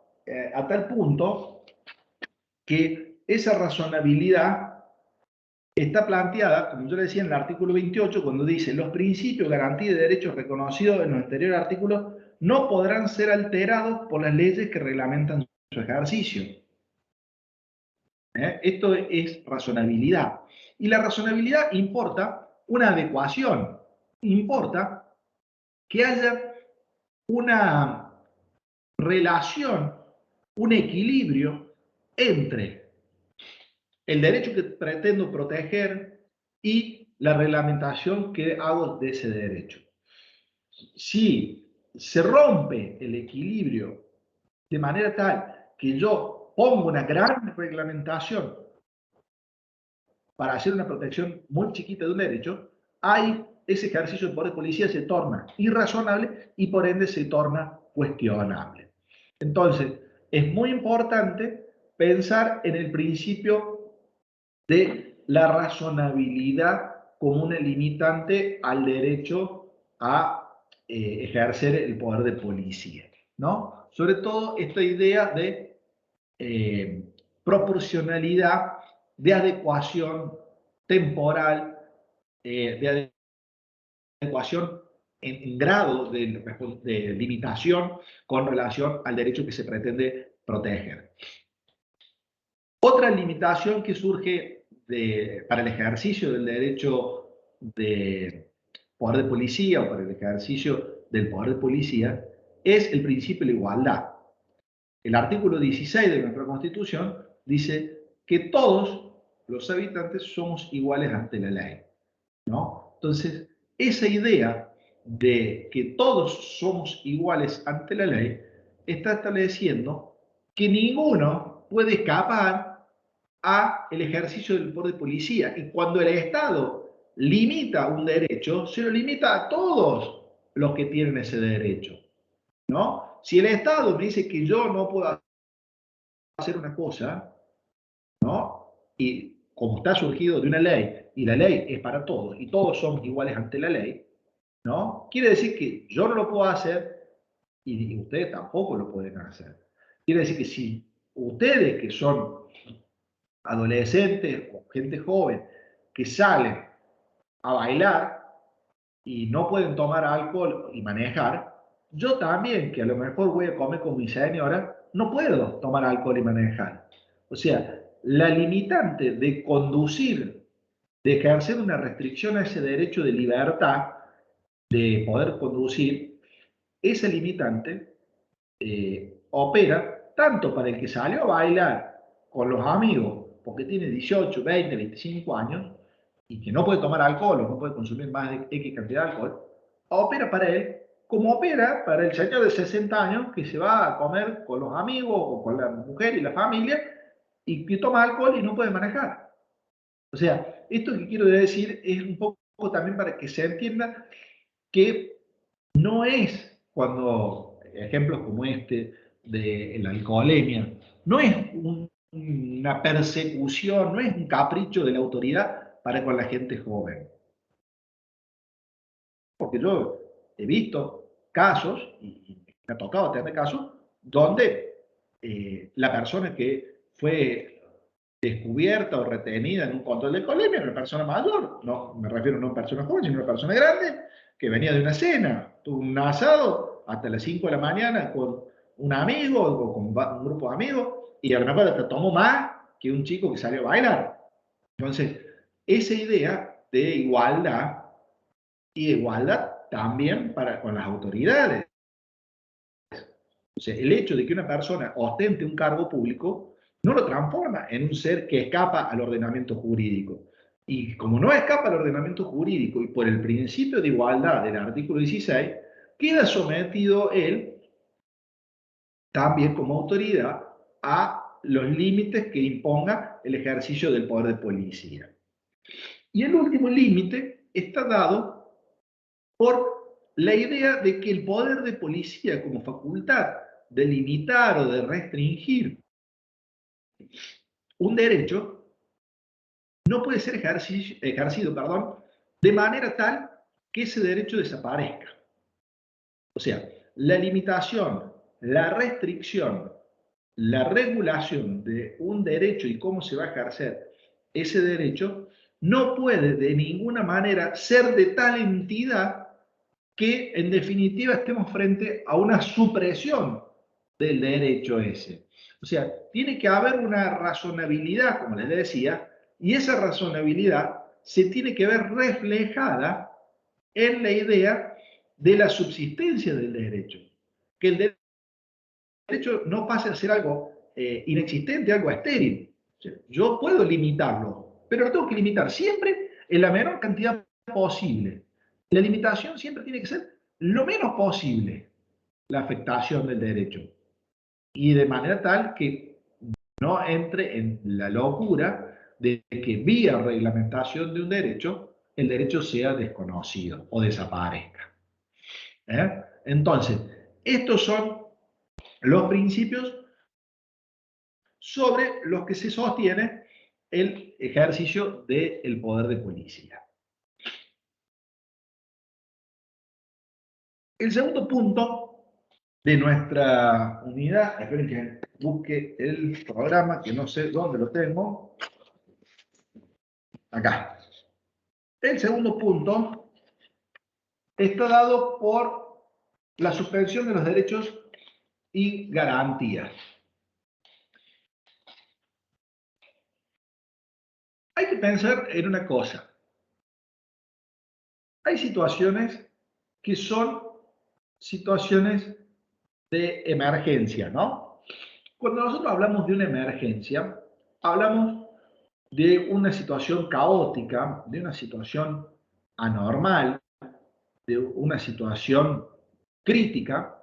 A tal punto que esa razonabilidad está planteada, como yo le decía, en el artículo 28, cuando dice: los principios, garantías y derechos reconocidos en los anteriores artículos no podrán ser alterados por las leyes que reglamentan su ejercicio. Esto es razonabilidad. Y la razonabilidad importa una adecuación, importa que haya una relación, un equilibrio entre el derecho que pretendo proteger y la reglamentación que hago de ese derecho. Si se rompe el equilibrio de manera tal que yo pongo una gran reglamentación para hacer una protección muy chiquita de un derecho, ahí ese ejercicio de poder de policía se torna irrazonable y por ende se torna cuestionable. Entonces, es muy importante pensar en el principio de la razonabilidad como una limitante al derecho a ejercer el poder de policía, ¿no? Sobre todo esta idea de proporcionalidad, de adecuación temporal, de adecuación en grado de limitación con relación al derecho que se pretende proteger. Otra limitación que surge para el ejercicio del derecho de poder de policía o para el ejercicio del poder de policía es el principio de la igualdad. El artículo 16 de nuestra Constitución dice que todos los habitantes somos iguales ante la ley, ¿no? Entonces, esa idea de que todos somos iguales ante la ley está estableciendo que ninguno puede escapar a el ejercicio del poder de policía. Y cuando el Estado limita un derecho, se lo limita a todos los que tienen ese derecho, ¿no? Si el Estado me dice que yo no puedo hacer una cosa, ¿no? Y como está surgido de una ley, y la ley es para todos, y todos somos iguales ante la ley, ¿no? Quiere decir que yo no lo puedo hacer y ustedes tampoco lo pueden hacer. Quiere decir que si ustedes que son adolescentes o gente joven que salen a bailar y no pueden tomar alcohol y manejar, yo también, que a lo mejor voy a comer con mi señora, no puedo tomar alcohol y manejar. O sea, la limitante de conducir, de ejercer una restricción a ese derecho de libertad, de poder conducir, esa limitante opera tanto para el que salió a bailar con los amigos, porque tiene 18, 20, 25 años, y que no puede tomar alcohol o no puede consumir más de X cantidad de alcohol, opera para él como opera para el señor de 60 años que se va a comer con los amigos o con la mujer y la familia y que toma alcohol y no puede manejar. O sea, esto que quiero decir es un poco poco también para que se entienda que no es cuando ejemplos como este de la alcoholemia, no es una persecución, no es un capricho de la autoridad para con la gente joven. Porque yo he visto casos, y me ha tocado tener casos, donde la persona que fue descubierta o retenida en un control de alcoholemia era una persona mayor, no me refiero no a una persona joven, sino a una persona grande, que venía de una cena, tuvo un asado hasta las 5 de la mañana con un amigo o con un grupo de amigos, y a lo mejor hasta tomó más que un chico que salió a bailar. Entonces, esa idea de igualdad y de igualdad también para con las autoridades. O sea, el hecho de que una persona ostente un cargo público no lo transforma en un ser que escapa al ordenamiento jurídico. Y como no escapa al ordenamiento jurídico y por el principio de igualdad del artículo 16, queda sometido él también como autoridad a los límites que imponga el ejercicio del poder de policía. Y el último límite está dado por la idea de que el poder de policía como facultad de limitar o de restringir un derecho no puede ser ejercido, de manera tal que ese derecho desaparezca. O sea, la limitación, la restricción, la regulación de un derecho y cómo se va a ejercer ese derecho no puede de ninguna manera ser de tal entidad que en definitiva estemos frente a una supresión del derecho ese. O sea, tiene que haber una razonabilidad, como les decía, y esa razonabilidad se tiene que ver reflejada en la idea de la subsistencia del derecho. Que el derecho no pase a ser algo inexistente, algo estéril. O sea, yo puedo limitarlo, pero lo tengo que limitar siempre en la menor cantidad posible. La limitación siempre tiene que ser lo menos posible la afectación del derecho. Y de manera tal que no entre en la locura de que vía reglamentación de un derecho, el derecho sea desconocido o desaparezca. Entonces, estos son los principios sobre los que se sostiene el ejercicio del poder de policía. El segundo punto de nuestra unidad, esperen que busque el programa, que no sé dónde lo tengo, acá. El segundo punto está dado por la suspensión de los derechos y garantías. Hay que pensar en una cosa. Hay situaciones que son situaciones de emergencia, ¿no? Cuando nosotros hablamos de una emergencia, hablamos de una situación caótica, de una situación anormal, de una situación crítica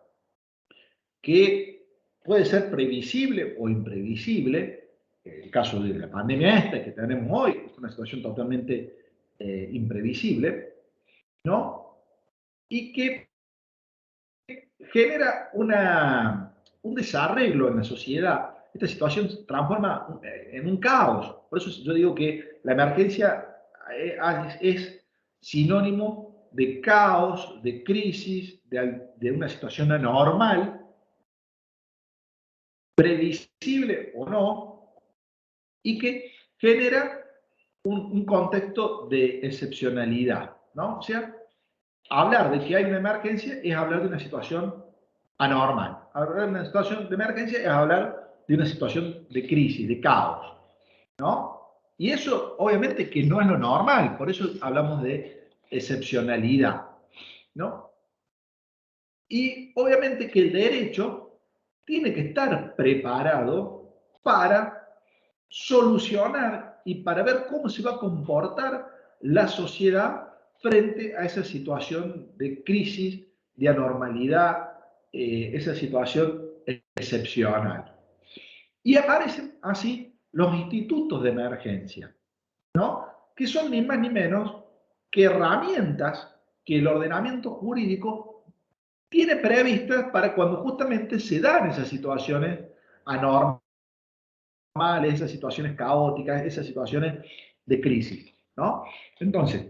que puede ser previsible o imprevisible. El caso de la pandemia esta que tenemos hoy es una situación totalmente imprevisible, ¿no? Y que genera un desarreglo en la sociedad. Esta situación se transforma en un caos. Por eso yo digo que la emergencia es sinónimo de caos, de crisis, de una situación anormal, previsible o no, y que genera un contexto de excepcionalidad, ¿no? O sea, hablar de que hay una emergencia es hablar de una situación anormal. Hablar de una situación de emergencia es hablar de una situación de crisis, de caos, ¿no? Y eso obviamente que no es lo normal, por eso hablamos de excepcionalidad, ¿no? Y obviamente que el derecho tiene que estar preparado para solucionar y para ver cómo se va a comportar la sociedad frente a esa situación de crisis, de anormalidad, esa situación excepcional. Y aparecen así los institutos de emergencia, ¿no? Que son ni más ni menos qué herramientas que el ordenamiento jurídico tiene previstas para cuando justamente se dan esas situaciones anormales, esas situaciones caóticas, esas situaciones de crisis, ¿no? Entonces,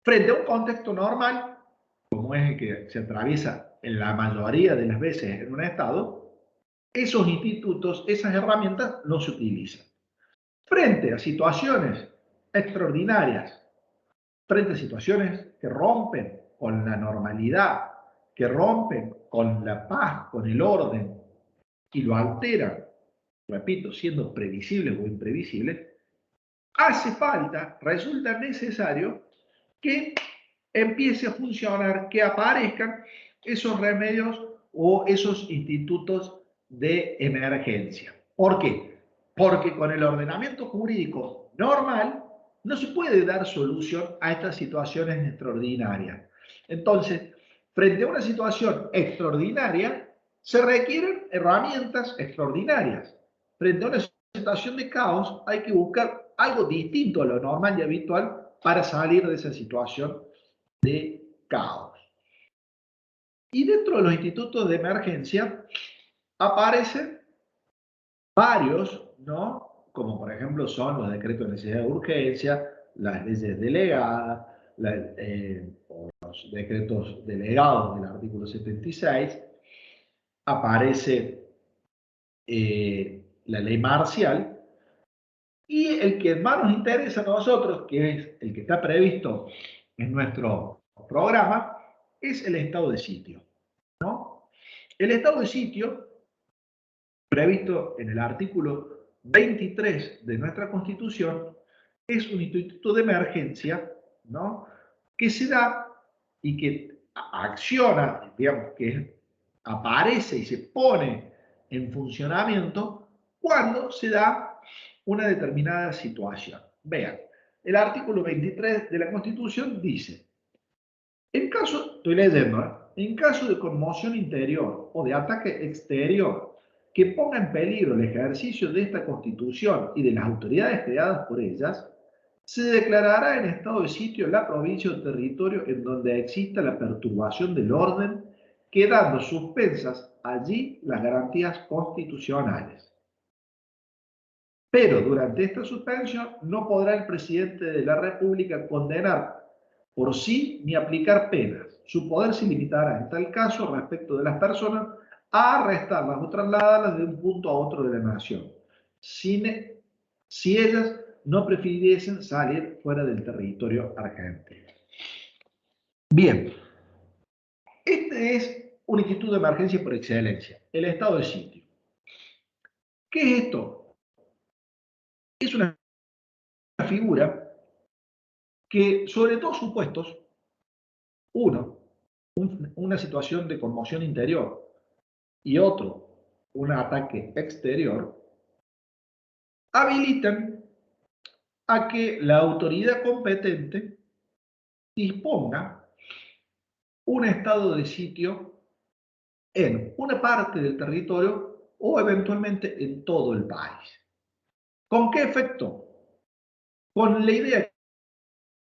frente a un contexto normal, como es el que se atraviesa en la mayoría de las veces en un Estado, esos institutos, esas herramientas no se utilizan. Frente a situaciones extraordinarias, frente a situaciones que rompen con la normalidad, que rompen con la paz, con el orden y lo alteran, repito, siendo previsibles o imprevisibles, hace falta, resulta necesario que empiece a funcionar, que aparezcan esos remedios o esos institutos de emergencia. ¿Por qué? Porque con el ordenamiento jurídico normal no se puede dar solución a estas situaciones extraordinarias. Entonces, frente a una situación extraordinaria, se requieren herramientas extraordinarias. Frente a una situación de caos, hay que buscar algo distinto a lo normal y habitual para salir de esa situación de caos. Y dentro de los institutos de emergencia aparecen varios, ¿no? Como por ejemplo son los decretos de necesidad de urgencia, las leyes delegadas, o los decretos delegados del artículo 76, aparece la ley marcial, y el que más nos interesa a nosotros, que es el que está previsto en nuestro programa, es el estado de sitio, ¿no? El estado de sitio, previsto en el artículo 23 de nuestra Constitución, es un instituto de emergencia, ¿no? Que se da y que acciona, digamos, que aparece y se pone en funcionamiento cuando se da una determinada situación. Vean, el artículo 23 de la Constitución dice: en caso, estoy leyendo, en caso de conmoción interior o de ataque exterior que ponga en peligro el ejercicio de esta Constitución y de las autoridades creadas por ellas, se declarará en estado de sitio la provincia o territorio en donde exista la perturbación del orden, quedando suspensas allí las garantías constitucionales. Pero durante esta suspensión no podrá el presidente de la República condenar por sí ni aplicar penas. Su poder se limitará en tal caso respecto de las personas a arrestarlas o trasladarlas de un punto a otro de la nación, si ellas no prefiriesen salir fuera del territorio argentino. Bien, este es un instituto de emergencia por excelencia, el estado de sitio. ¿Qué es esto? Es una figura que sobre dos supuestos, uno, una situación de conmoción interior y otro, un ataque exterior, habilitan a que la autoridad competente disponga un estado de sitio en una parte del territorio o eventualmente en todo el país. ¿Con qué efecto? Con la idea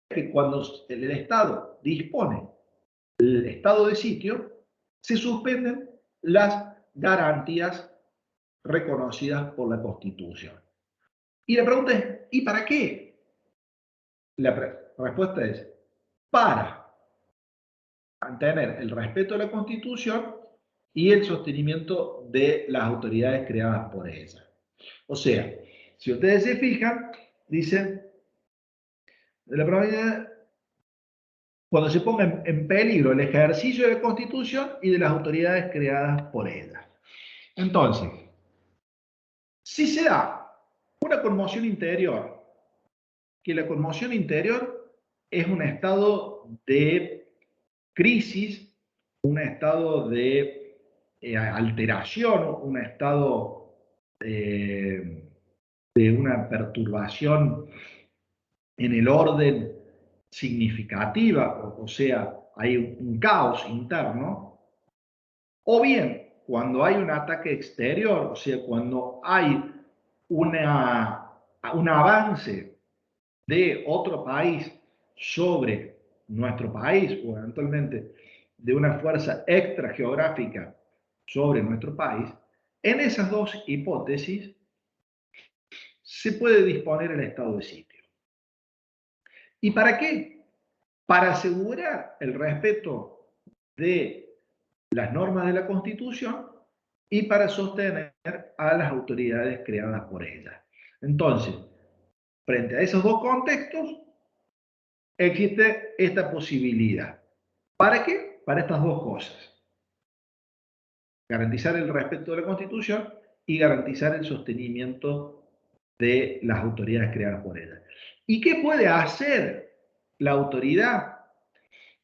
que cuando el Estado dispone el estado de sitio, se suspenden las garantías reconocidas por la Constitución. Y la pregunta es, ¿y para qué? La respuesta es, para mantener el respeto a la Constitución y el sostenimiento de las autoridades creadas por ella. O sea, si ustedes se fijan, dicen, de la provincia, cuando se ponga en peligro el ejercicio de la Constitución y de las autoridades creadas por ella. Entonces, si se da una conmoción interior, que la conmoción interior es un estado de crisis, un estado de alteración, un estado de una perturbación en el orden significativa, o sea, hay un caos interno, o bien cuando hay un ataque exterior, o sea, cuando hay un avance de otro país sobre nuestro país o eventualmente de una fuerza extrageográfica sobre nuestro país, en esas dos hipótesis se puede disponer el estado de sitio. ¿Y para qué? Para asegurar el respeto de las normas de la Constitución y para sostener a las autoridades creadas por ella. Entonces, frente a esos dos contextos, existe esta posibilidad. ¿Para qué? Para estas dos cosas. Garantizar el respeto de la Constitución y garantizar el sostenimiento de las autoridades creadas por ella. ¿Y qué puede hacer la autoridad?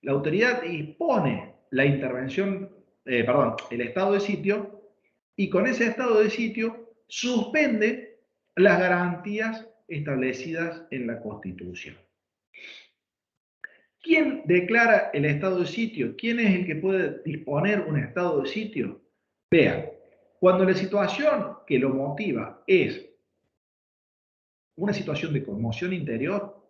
La autoridad dispone la intervención, el estado de sitio, y con ese estado de sitio suspende las garantías establecidas en la Constitución. ¿Quién declara el estado de sitio? ¿Quién es el que puede disponer un estado de sitio? Vean, cuando la situación que lo motiva es una situación de conmoción interior,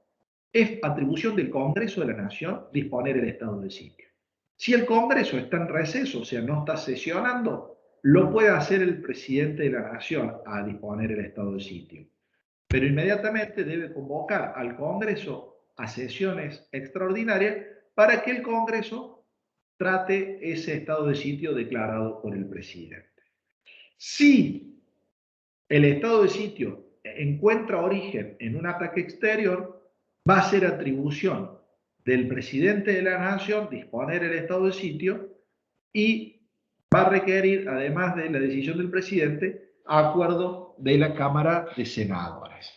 es atribución del Congreso de la Nación disponer el estado de sitio. Si el Congreso está en receso, o sea, no está sesionando, lo puede hacer el presidente de la Nación a disponer el estado de sitio. Pero inmediatamente debe convocar al Congreso a sesiones extraordinarias para que el Congreso trate ese estado de sitio declarado por el presidente. Si el estado de sitio encuentra origen en un ataque exterior, va a ser atribución del presidente de la Nación disponer el estado de sitio y va a requerir, además de la decisión del presidente, acuerdo de la Cámara de Senadores.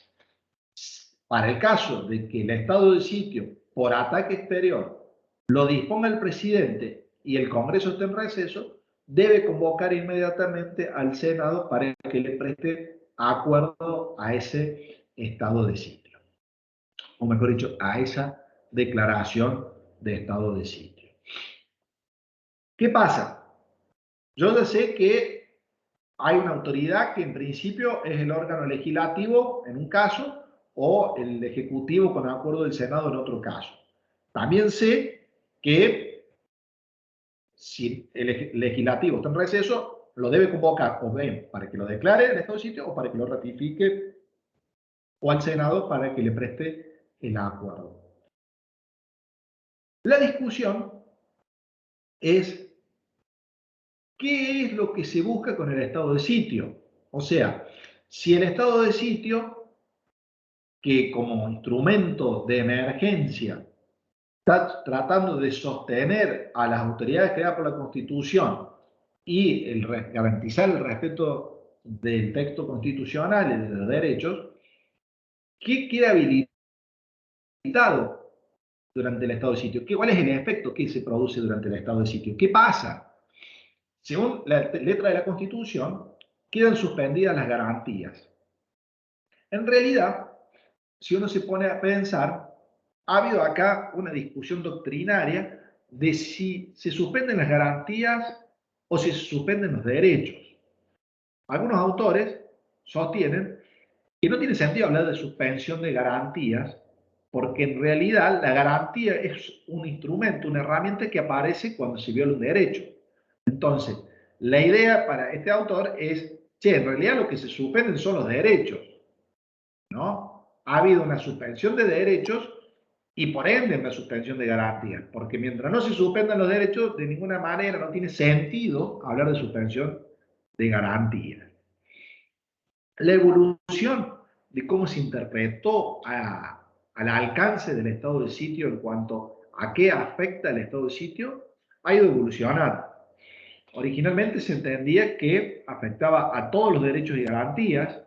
Para el caso de que el estado de sitio por ataque exterior lo disponga el presidente y el Congreso esté en receso, debe convocar inmediatamente al Senado para que le preste acuerdo a ese estado de sitio, o mejor dicho, a esa declaración de estado de sitio. ¿Qué pasa? Yo ya sé que hay una autoridad que en principio es el órgano legislativo en un caso o el ejecutivo con acuerdo del Senado en otro caso. También sé que si el legislativo está en receso, lo debe convocar o bien para que lo declare el estado de sitio o para que lo ratifique o al Senado para que le preste el acuerdo. La discusión es ¿qué es lo que se busca con el estado de sitio? O sea, si el estado de sitio, que como instrumento de emergencia está tratando de sostener a las autoridades creadas por la Constitución y garantizar el respeto del texto constitucional y de los derechos, ¿qué queda habilitado durante el estado de sitio? ¿Cuál es el efecto que se produce durante el estado de sitio? ¿Qué pasa? Según la letra de la Constitución, quedan suspendidas las garantías. En realidad, si uno se pone a pensar, ha habido acá una discusión doctrinaria de si se suspenden las garantías o si se suspenden los derechos. Algunos autores sostienen que no tiene sentido hablar de suspensión de garantías, porque en realidad la garantía es un instrumento, una herramienta que aparece cuando se viola un derecho. Entonces, la idea para este autor es, che, en realidad lo que se suspenden son los derechos, ¿no? Ha habido una suspensión de derechos y por ende una suspensión de garantías, porque mientras no se suspendan los derechos, de ninguna manera no tiene sentido hablar de suspensión de garantías. La evolución de cómo se interpretó al alcance del estado de sitio en cuanto a qué afecta el estado de sitio ha ido evolucionando. Originalmente se entendía que afectaba a todos los derechos y garantías.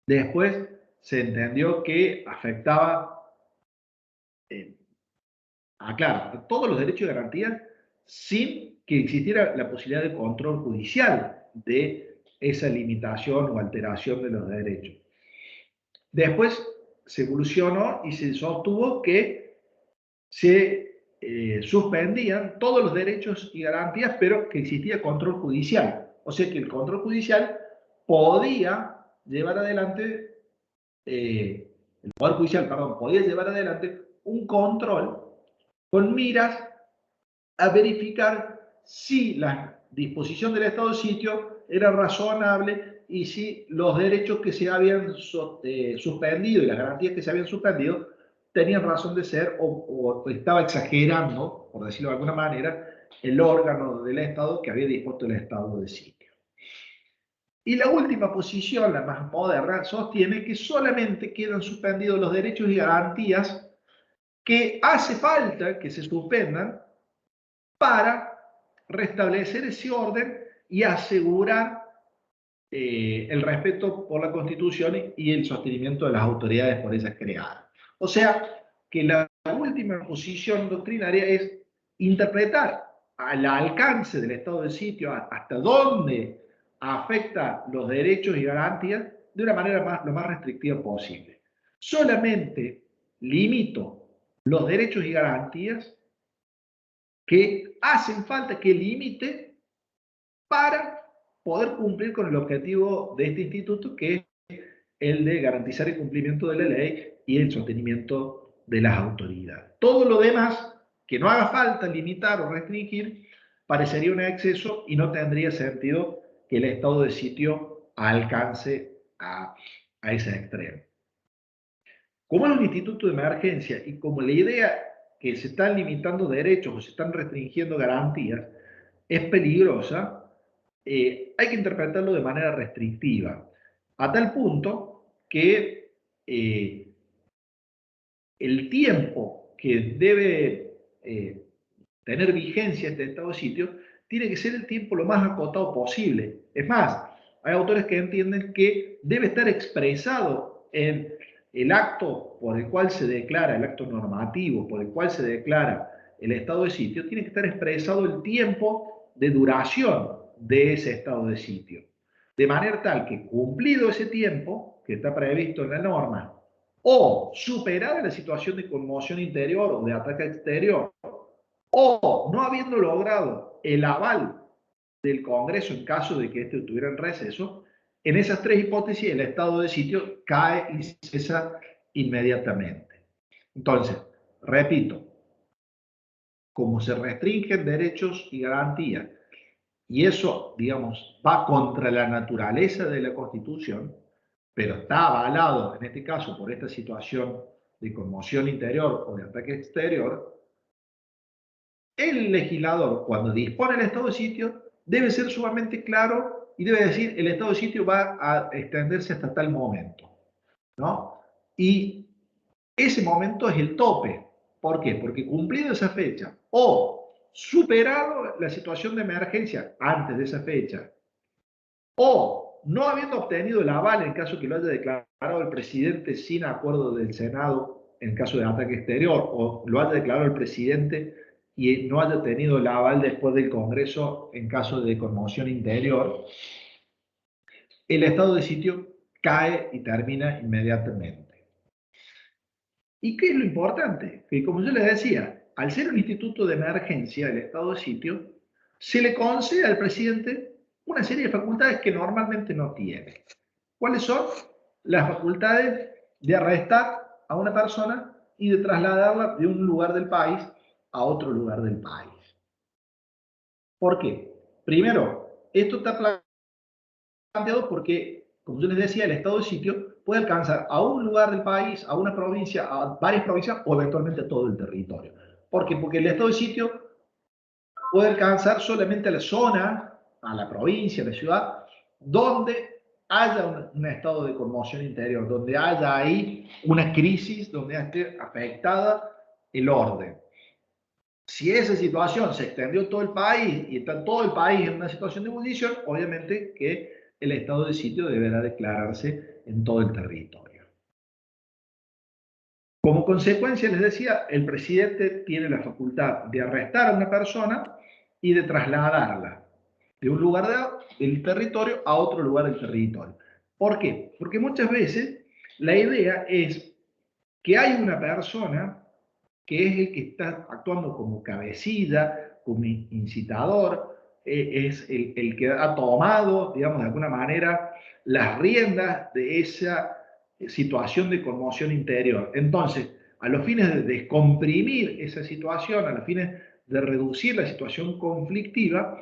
Después se entendió que afectaba a todos los derechos y garantías sin que existiera la posibilidad de control judicial de esa limitación o alteración de los derechos. Después se evolucionó y se sostuvo que se suspendían todos los derechos y garantías, pero que existía control judicial. O sea que el control judicial podía llevar adelante el Poder Judicial, perdón, podía llevar adelante un control con miras a verificar si la disposición del estado de sitio era razonable y si los derechos que se habían suspendido y las garantías que se habían suspendido tenían razón de ser o estaba exagerando, por decirlo de alguna manera, el órgano del Estado que había dispuesto el estado de sitio. Y la última posición, la más moderna, sostiene que solamente quedan suspendidos los derechos y garantías que hace falta que se suspendan para restablecer ese orden y asegurar el respeto por la Constitución y el sostenimiento de las autoridades por ellas creadas. O sea, que la última posición doctrinaria es interpretar al alcance del estado de sitio hasta dónde afecta los derechos y garantías de una manera lo más restrictiva posible. Solamente limito los derechos y garantías que hacen falta que limite para poder cumplir con el objetivo de este instituto, que es el de garantizar el cumplimiento de la ley y el sostenimiento de las autoridades. Todo lo demás, que no haga falta limitar o restringir, parecería un exceso y no tendría sentido que el estado de sitio alcance a ese extremo. Como es un instituto de emergencia y como la idea que se están limitando derechos o se están restringiendo garantías es peligrosa, hay que interpretarlo de manera restrictiva, a tal punto que el tiempo que debe tener vigencia este estado de sitio tiene que ser el tiempo lo más acotado posible. Es más, hay autores que entienden que debe estar expresado en el acto por el cual se declara, el acto normativo por el cual se declara el estado de sitio, tiene que estar expresado el tiempo de duración de ese estado de sitio. De manera tal que cumplido ese tiempo que está previsto en la norma, o superada la situación de conmoción interior o de ataque exterior, o no habiendo logrado el aval del Congreso en caso de que éste estuviera en receso, en esas tres hipótesis el estado de sitio cae y cesa inmediatamente. Entonces, repito, como se restringen derechos y garantías, y eso, digamos, va contra la naturaleza de la Constitución, pero está avalado, en este caso, por esta situación de conmoción interior o de ataque exterior, el legislador, cuando dispone el estado de sitio, debe ser sumamente claro y debe decir, el estado de sitio va a extenderse hasta tal momento, ¿no? Y ese momento es el tope. ¿Por qué? Porque cumplido esa fecha o superado la situación de emergencia antes de esa fecha, o no habiendo obtenido el aval en caso que lo haya declarado el presidente sin acuerdo del Senado en caso de ataque exterior, o lo haya declarado el presidente y no haya tenido el aval después del Congreso en caso de conmoción interior, el estado de sitio cae y termina inmediatamente. ¿Y qué es lo importante? Que como yo les decía, al ser un instituto de emergencia, el estado de sitio, se le concede al presidente una serie de facultades que normalmente no tiene. ¿Cuáles son? Las facultades de arrestar a una persona y de trasladarla de un lugar del país a otro lugar del país. ¿Por qué? Primero, esto está planteado porque, como yo les decía, el estado de sitio puede alcanzar a un lugar del país, a una provincia, a varias provincias o eventualmente a todo el territorio. ¿Por qué? Porque el estado de sitio puede alcanzar solamente a la zona, a la provincia, a la ciudad, donde haya un estado de conmoción interior, donde haya ahí una crisis, donde esté afectada el orden. Si esa situación se extendió a todo el país y está todo el país en una situación de ebullición, obviamente que el estado de sitio deberá declararse en todo el territorio. Como consecuencia, les decía, el presidente tiene la facultad de arrestar a una persona y de trasladarla de un lugar del territorio a otro lugar del territorio. ¿Por qué? Porque muchas veces la idea es que hay una persona que es el que está actuando como cabecilla, como incitador, es el que ha tomado, digamos, de alguna manera las riendas de esa situación de conmoción interior. Entonces, a los fines de descomprimir esa situación, a los fines de reducir la situación conflictiva,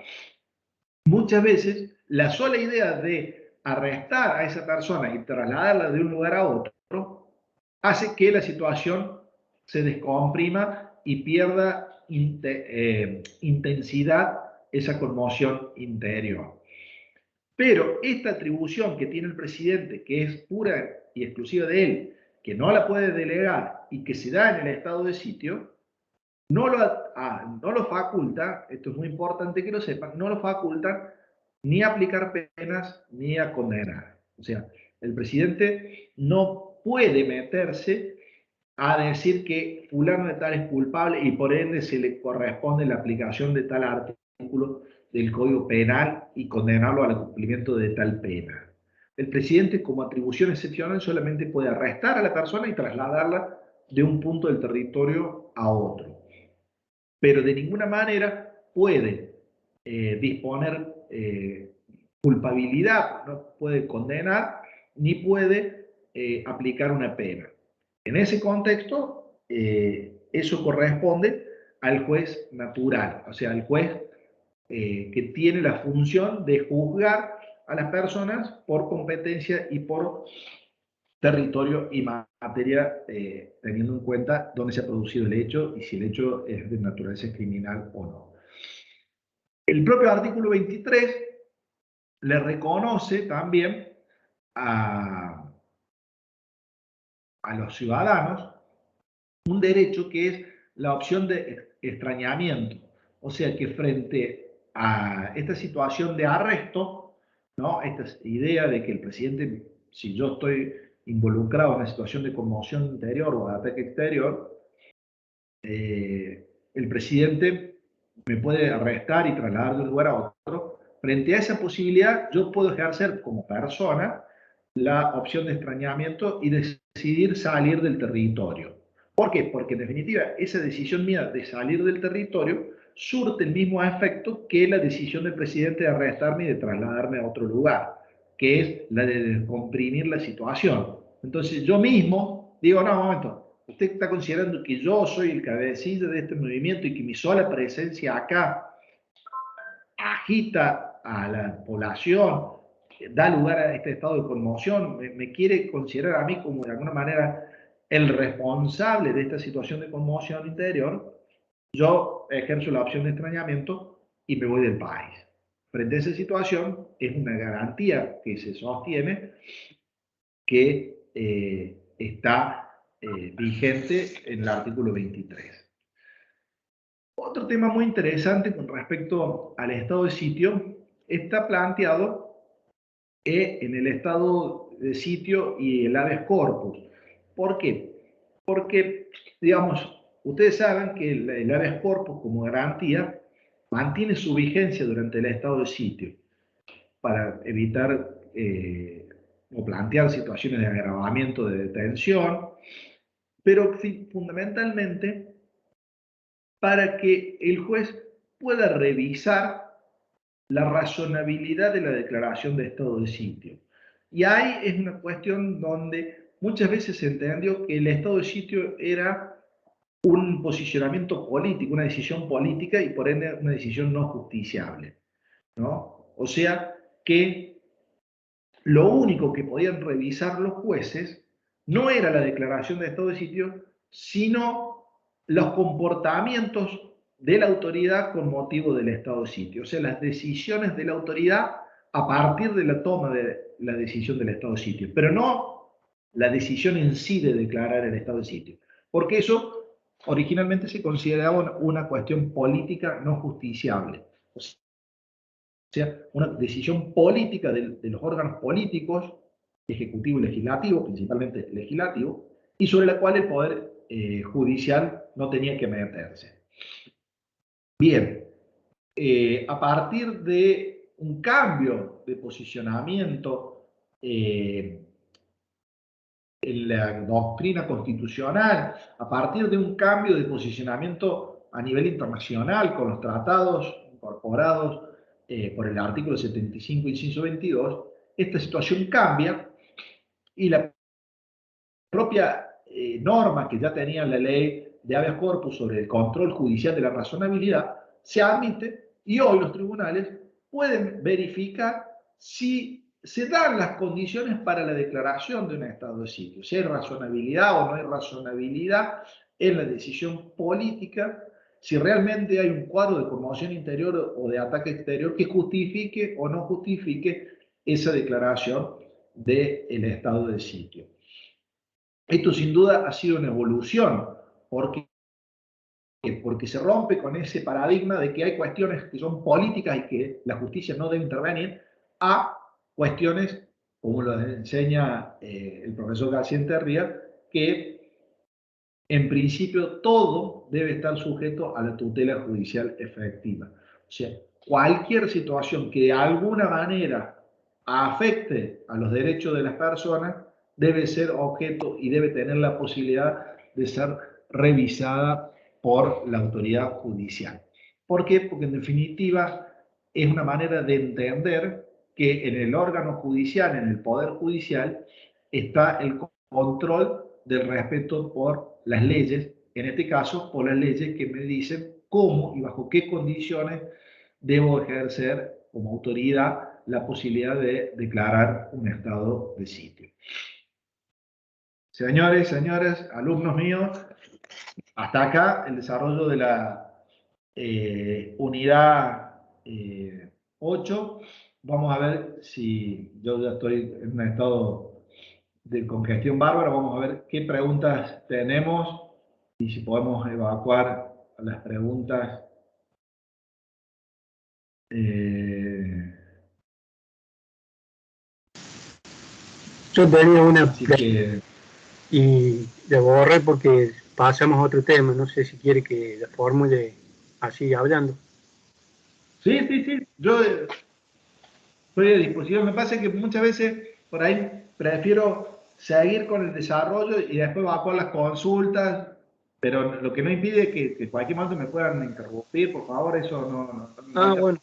muchas veces la sola idea de arrestar a esa persona y trasladarla de un lugar a otro hace que la situación se descomprima y pierda intensidad esa conmoción interior. Pero esta atribución que tiene el presidente, que es pura y exclusiva de él, que no la puede delegar y que se da en el estado de sitio, no lo faculta, esto es muy importante que lo sepan, no lo faculta ni a aplicar penas ni a condenar. O sea, el presidente no puede meterse a decir que fulano de tal es culpable y por ende se le corresponde la aplicación de tal artículo del Código Penal y condenarlo al cumplimiento de tal pena. El presidente, como atribución excepcional, solamente puede arrestar a la persona y trasladarla de un punto del territorio a otro. Pero de ninguna manera puede disponer culpabilidad, no puede condenar ni puede aplicar una pena. En ese contexto, eso corresponde al juez natural, o sea, al juez que tiene la función de juzgar a las personas por competencia y por territorio y materia, teniendo en cuenta dónde se ha producido el hecho y si el hecho es de naturaleza criminal o no. El propio artículo 23 le reconoce también a los ciudadanos un derecho que es la opción de extrañamiento. O sea que frente a esta situación de arresto, ¿no? Esta idea de que el presidente, si yo estoy involucrado en una situación de conmoción interior o de ataque exterior, el presidente me puede arrestar y trasladar de un lugar a otro. Frente a esa posibilidad, yo puedo ejercer como persona la opción de extrañamiento y decidir salir del territorio. ¿Por qué? Porque en definitiva esa decisión mía de salir del territorio surte el mismo efecto que la decisión del presidente de arrestarme y de trasladarme a otro lugar, que es la de descomprimir la situación. Entonces yo mismo digo, no, un momento, usted está considerando que yo soy el cabecilla de este movimiento y que mi sola presencia acá agita a la población, da lugar a este estado de conmoción, me quiere considerar a mí como de alguna manera el responsable de esta situación de conmoción interior, yo ejerzo la opción de extrañamiento y me voy del país. Frente a esa situación, es una garantía que se sostiene que está vigente en el artículo 23. Otro tema muy interesante con respecto al estado de sitio está planteado en el estado de sitio y el habeas corpus. ¿Por qué? Porque, digamos, ustedes saben que el habeas corpus como garantía mantiene su vigencia durante el estado de sitio para evitar o plantear situaciones de agravamiento de detención, pero fundamentalmente para que el juez pueda revisar la razonabilidad de la declaración de estado de sitio. Y ahí es una cuestión donde muchas veces se entendió que el estado de sitio era un posicionamiento político, una decisión política y por ende una decisión no justiciable, ¿no? O sea que lo único que podían revisar los jueces no era la declaración de estado de sitio, sino los comportamientos de la autoridad con motivo del estado de sitio, o sea, las decisiones de la autoridad a partir de la toma de la decisión del estado de sitio, pero no la decisión en sí de declarar el estado de sitio, porque eso originalmente se consideraba una cuestión política no justiciable. O sea, una decisión política de los órganos políticos, ejecutivo y legislativo, principalmente legislativo, y sobre la cual el Poder Judicial no tenía que meterse. Bien, a partir de un cambio de posicionamiento en la doctrina constitucional, a partir de un cambio de posicionamiento a nivel internacional con los tratados incorporados por el artículo 75, inciso 22, esta situación cambia y la propia norma que ya tenía la ley de habeas corpus sobre el control judicial de la razonabilidad se admite y hoy los tribunales pueden verificar si se dan las condiciones para la declaración de un estado de sitio, si hay razonabilidad o no hay razonabilidad en la decisión política, si realmente hay un cuadro de conmoción interior o de ataque exterior que justifique o no justifique esa declaración del estado de sitio. Esto sin duda ha sido una evolución, porque se rompe con ese paradigma de que hay cuestiones que son políticas y que la justicia no debe intervenir, a cuestiones, como lo enseña el profesor García Enterría, que en principio todo debe estar sujeto a la tutela judicial efectiva. O sea, cualquier situación que de alguna manera afecte a los derechos de las personas debe ser objeto y debe tener la posibilidad de ser revisada por la autoridad judicial. ¿Por qué? Porque en definitiva es una manera de entender que en el órgano judicial, en el poder judicial, está el control del respeto por las leyes, en este caso por las leyes que me dicen cómo y bajo qué condiciones debo ejercer como autoridad la posibilidad de declarar un estado de sitio. Señores, señores, alumnos míos, hasta acá el desarrollo de la unidad 8. Vamos a ver si yo ya estoy en un estado de congestión bárbara. Vamos a ver qué preguntas tenemos y si podemos evacuar las preguntas. Yo tenía una Así que... y la borré porque pasamos a otro tema. No sé si quiere que la formule así hablando. Sí, sí, sí. Yo estoy a disposición. Me pasa que muchas veces por ahí prefiero seguir con el desarrollo y después evacuar las consultas, pero lo que no impide que cualquier momento me puedan interrumpir, por favor, eso no Bueno,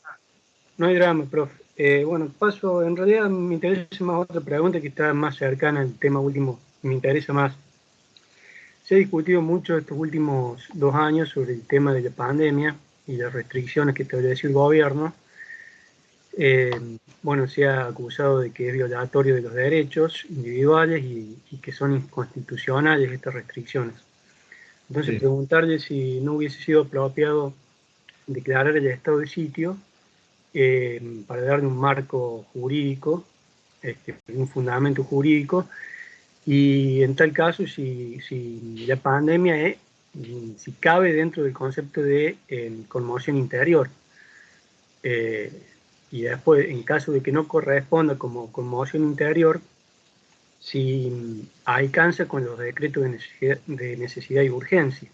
no hay drama, profe. Bueno, paso, en realidad me interesa más otra pregunta que está más cercana al tema último, me interesa más. Se ha discutido mucho estos últimos 2 años sobre el tema de la pandemia y las restricciones que estableció el gobierno. Bueno, se ha acusado de que es violatorio de los derechos individuales y que son inconstitucionales estas restricciones. Entonces, Sí. preguntarle si no hubiese sido apropiado declarar el estado de sitio para darle un marco jurídico, un fundamento jurídico, y en tal caso, si la pandemia si cabe dentro del concepto de conmoción interior. Y después, en caso de que no corresponda como conmoción interior, si alcanza con los decretos de necesidad y urgencia.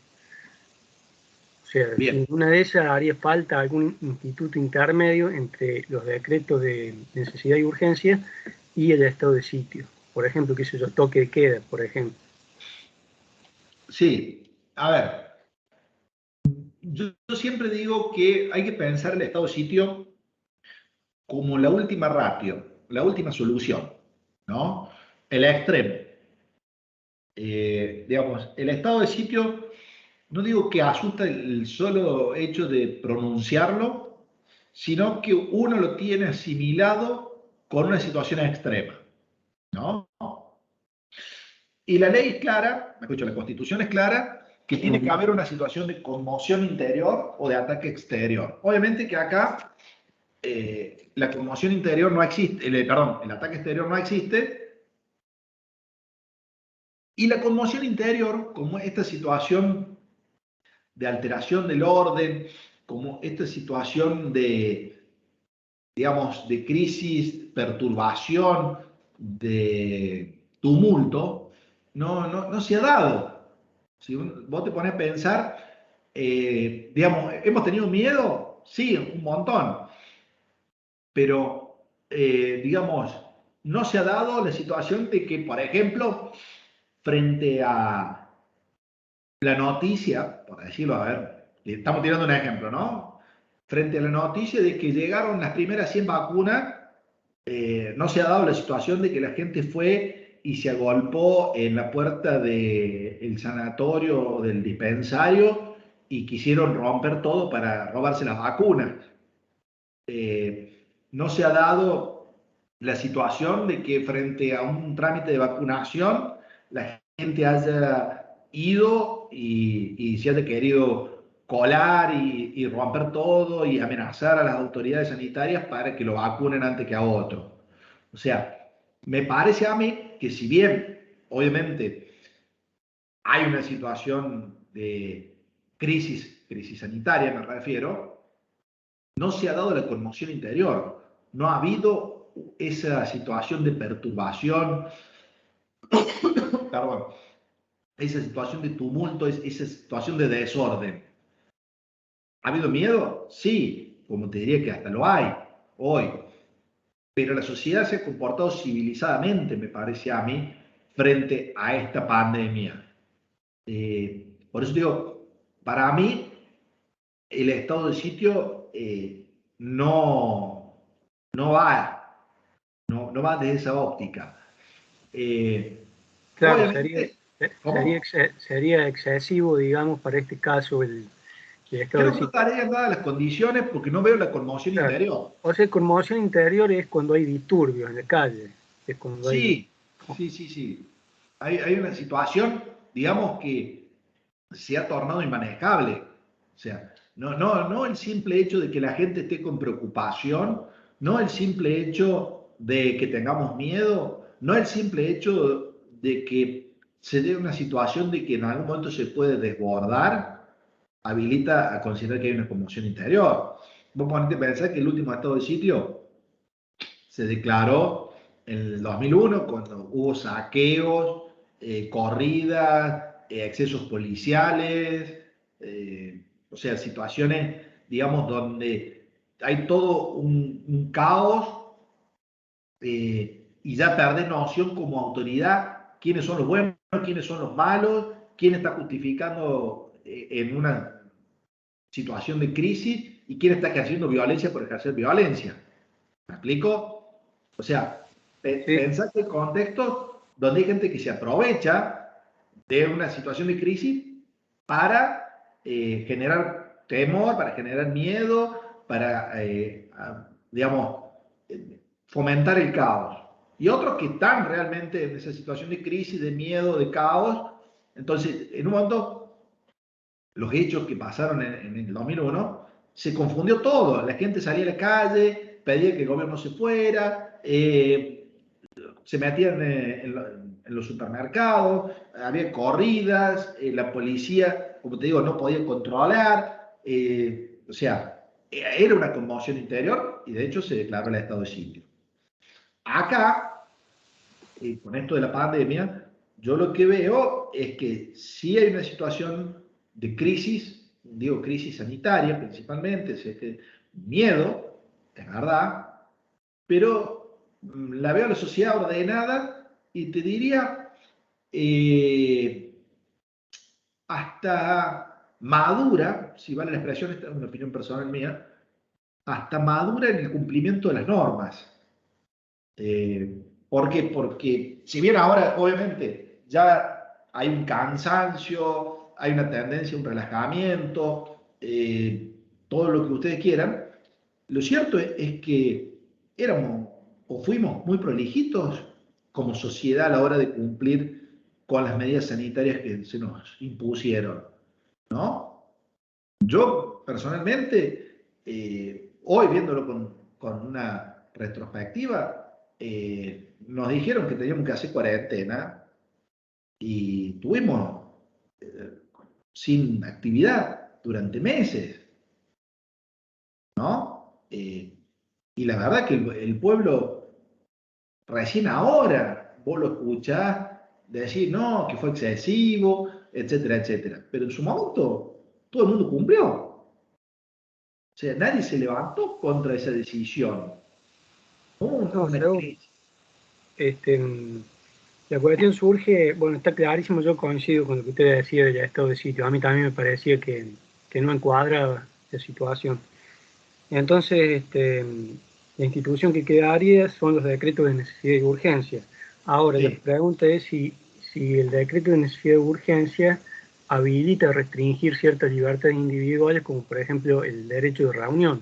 O sea, Bien. si una de esas haría falta algún instituto intermedio entre los decretos de necesidad y urgencia y el estado de sitio. Por ejemplo, qué sé yo, toque de queda, por ejemplo. Sí, a ver, yo siempre digo que hay que pensar el estado de sitio como la última ratio, la última solución, ¿no? El extremo. Digamos, el estado de sitio, no digo que asusta el solo hecho de pronunciarlo, sino que uno lo tiene asimilado con una situación extrema, ¿no? Y la ley es clara, me escucho, la Constitución es clara, que tiene que haber una situación de conmoción interior o de ataque exterior. Obviamente que acá la conmoción interior no existe, perdón, el ataque exterior no existe, y la conmoción interior, como esta situación de alteración del orden, como esta situación de, digamos, de crisis, perturbación, de tumulto, no se ha dado. Si vos te pones a pensar, digamos, ¿hemos tenido miedo? Sí, un montón. Pero, digamos, no se ha dado la situación de que, por ejemplo, frente a la noticia, por decirlo, a ver, estamos tirando un ejemplo, ¿no? Frente a la noticia de que llegaron las primeras 100 vacunas, no se ha dado la situación de que la gente fue y se agolpó en la puerta del sanatorio o del dispensario y quisieron romper todo para robarse las vacunas. No se ha dado la situación de que frente a un trámite de vacunación la gente haya ido y se haya querido colar y romper todo y amenazar a las autoridades sanitarias para que lo vacunen antes que a otro. O sea, me parece a mí que si bien, obviamente, hay una situación de crisis sanitaria me refiero, no se ha dado la conmoción interior, no ha habido esa situación de perturbación, perdón, esa situación de tumulto, esa situación de desorden. ¿Ha habido miedo? Sí, como te diría que hasta lo hay hoy, pero la sociedad se ha comportado civilizadamente, me parece a mí, frente a esta pandemia. Por eso digo, para mí el estado de sitio no, no va, no va desde esa óptica. Claro, Obviamente, ¿cómo? sería excesivo, digamos, para este caso el estado Creo de que no sitio. estarían dadas las condiciones porque no veo la conmoción Claro. interior. O sea, conmoción interior es cuando hay disturbios en la calle, es cuando hay... Sí, sí. Hay una situación, digamos, que se ha tornado inmanejable. O sea, no el simple hecho de que la gente esté con preocupación, no el simple hecho de que tengamos miedo, no el simple hecho de que se dé una situación de que en algún momento se puede desbordar, habilita a considerar que hay una conmoción interior. Vos ponete a pensar que el último estado de sitio se declaró en el 2001 cuando hubo saqueos, corridas, excesos policiales, o sea, situaciones, digamos, donde hay todo un caos y ya perdés noción como autoridad quiénes son los buenos, quiénes son los malos, quién está justificando en una situación de crisis y quién está ejerciendo violencia por ejercer violencia. ¿Me explico? O sea, Sí, pensar en contextos donde hay gente que se aprovecha de una situación de crisis para generar temor, para generar miedo, para, digamos, fomentar el caos. Y otros que están realmente en esa situación de crisis, de miedo, de caos. Entonces, en un momento, los hechos que pasaron en el 2001, se confundió todo. La gente salía a la calle, pedía que el gobierno se fuera, se metían en los supermercados, había corridas, la policía, como te digo, no podía controlar, o sea, era una conmoción interior y de hecho se declaró el estado de sitio. Acá, con esto de la pandemia, yo lo que veo es que sí hay una situación de crisis, digo crisis sanitaria principalmente, miedo, es verdad, pero la veo a la sociedad ordenada y te diría hasta madura, si vale la expresión, esta es una opinión personal mía, hasta madura en el cumplimiento de las normas. ¿Por qué? Porque si bien ahora obviamente ya hay un cansancio, hay una tendencia a un relajamiento, todo lo que ustedes quieran, lo cierto es que éramos o fuimos muy prolijitos como sociedad a la hora de cumplir con las medidas sanitarias que se nos impusieron, ¿no? Yo personalmente, hoy viéndolo con una retrospectiva, nos dijeron que teníamos que hacer cuarentena y tuvimos sin actividad durante meses, ¿no? Y la verdad que el pueblo recién ahora vos lo escuchás decir, no, que fue excesivo, etcétera, etcétera. Pero en su momento todo el mundo cumplió. O sea, nadie se levantó contra esa decisión. no, Una yo, crisis. este, la cuestión surge, bueno, está clarísimo, yo coincido con lo que usted decía del estado de sitio, a mí también me parecía que no encuadraba la situación. Entonces, la institución que quedaría son los decretos de necesidad y urgencia. Ahora, la Sí. pregunta es si el decreto de necesidad de urgencia habilita restringir ciertas libertades individuales, como por ejemplo el derecho de reunión,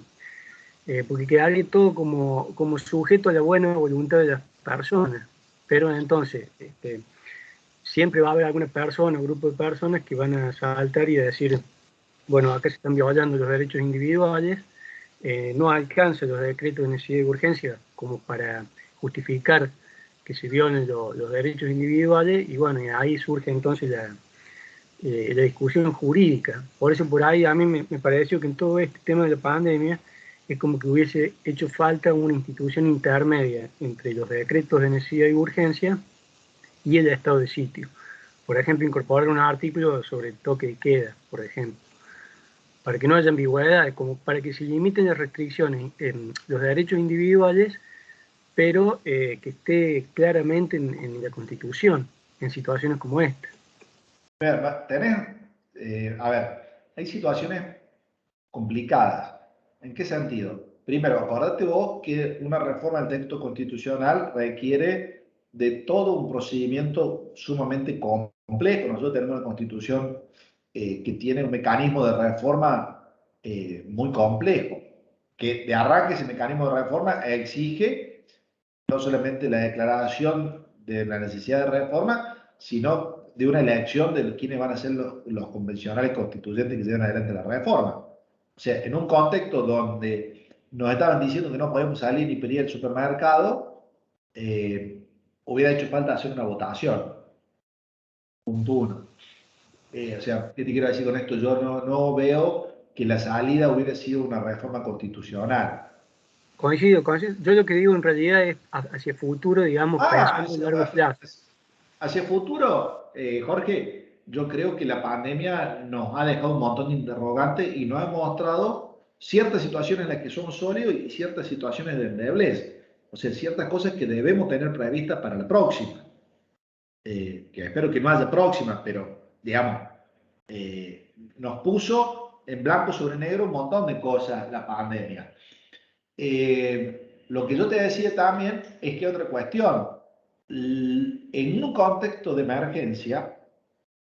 porque quedaría todo como sujeto a la buena voluntad de las personas. Pero entonces, siempre va a haber alguna persona o grupo de personas que van a saltar y a decir, bueno, acá se están violando los derechos individuales, no alcanzan los decretos de necesidad y urgencia como para justificar que se violen los derechos individuales, y bueno, y ahí surge entonces la discusión jurídica. Por eso por ahí a mí me pareció que en todo este tema de la pandemia es como que hubiese hecho falta una institución intermedia entre los decretos de necesidad y urgencia y el estado de sitio. Por ejemplo, incorporar un artículo sobre el toque de queda, por ejemplo, para que no haya ambigüedad, como para que se limiten las restricciones en los derechos individuales, pero que esté claramente en la Constitución, en situaciones como esta. A ver, hay situaciones complicadas. ¿En qué sentido? Primero, acordate vos que una reforma del texto constitucional requiere de todo un procedimiento sumamente complejo. Nosotros tenemos una constitución que tiene un mecanismo de reforma muy complejo, que de arranque ese mecanismo de reforma exige no solamente la declaración de la necesidad de reforma, sino de una elección de quiénes van a ser los convencionales constituyentes que lleven adelante la reforma. O sea, en un contexto donde nos estaban diciendo que no podemos salir ni pedir el supermercado, hubiera hecho falta hacer una votación. Punto uno. O sea, ¿qué te quiero decir con esto? Yo no veo que la salida hubiera sido una reforma constitucional. Coincido, coincido. Yo lo que digo en realidad es hacia futuro, digamos, Ah, pensando en largo plazo. hacia futuro, Jorge, yo creo que la pandemia nos ha dejado un montón de interrogantes y nos ha mostrado ciertas situaciones en las que somos sólidos y ciertas situaciones de endeblez. O sea, ciertas cosas que debemos tener previstas para la próxima. Que espero que no haya próxima, pero digamos, nos puso en blanco sobre negro un montón de cosas la pandemia. Lo que yo te decía también es que otra cuestión, en un contexto de emergencia,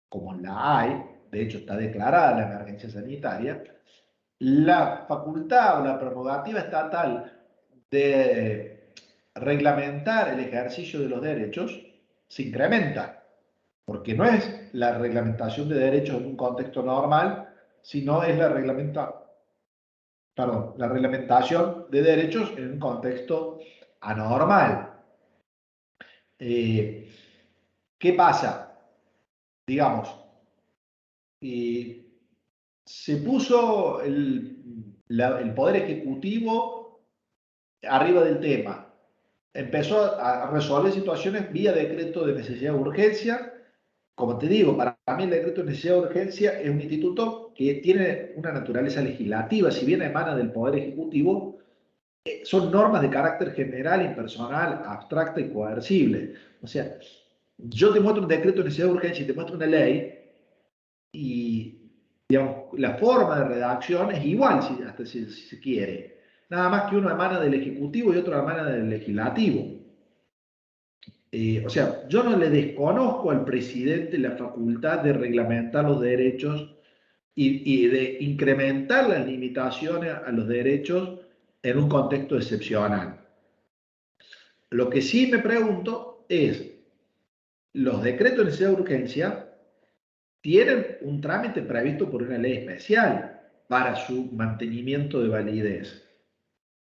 como la hay, de hecho está declarada la emergencia sanitaria, la facultad o la prerrogativa estatal de reglamentar el ejercicio de los derechos se incrementa, porque no es la reglamentación de derechos en un contexto normal, sino es la reglamentación de derechos en un contexto anormal. Eh, ¿Qué pasa? Digamos, eh, se puso el Poder Ejecutivo arriba del tema, empezó a resolver situaciones vía decreto de necesidad de urgencia. Como te digo, para mí el decreto de necesidad de urgencia es un instituto que tiene una naturaleza legislativa, si bien emana del Poder Ejecutivo, son normas de carácter general, impersonal, abstracta y coercible. O sea, yo te muestro un decreto de necesidad de urgencia y te muestro una ley y, digamos, la forma de redacción es igual, hasta si se quiere. Nada más que uno emana del Ejecutivo y otro emana del Legislativo. O sea, yo no le desconozco al presidente la facultad de reglamentar los derechos y de incrementar las limitaciones a los derechos en un contexto excepcional. Lo que sí me pregunto es, ¿los decretos de necesidad de urgencia tienen un trámite previsto por una ley especial para su mantenimiento de validez?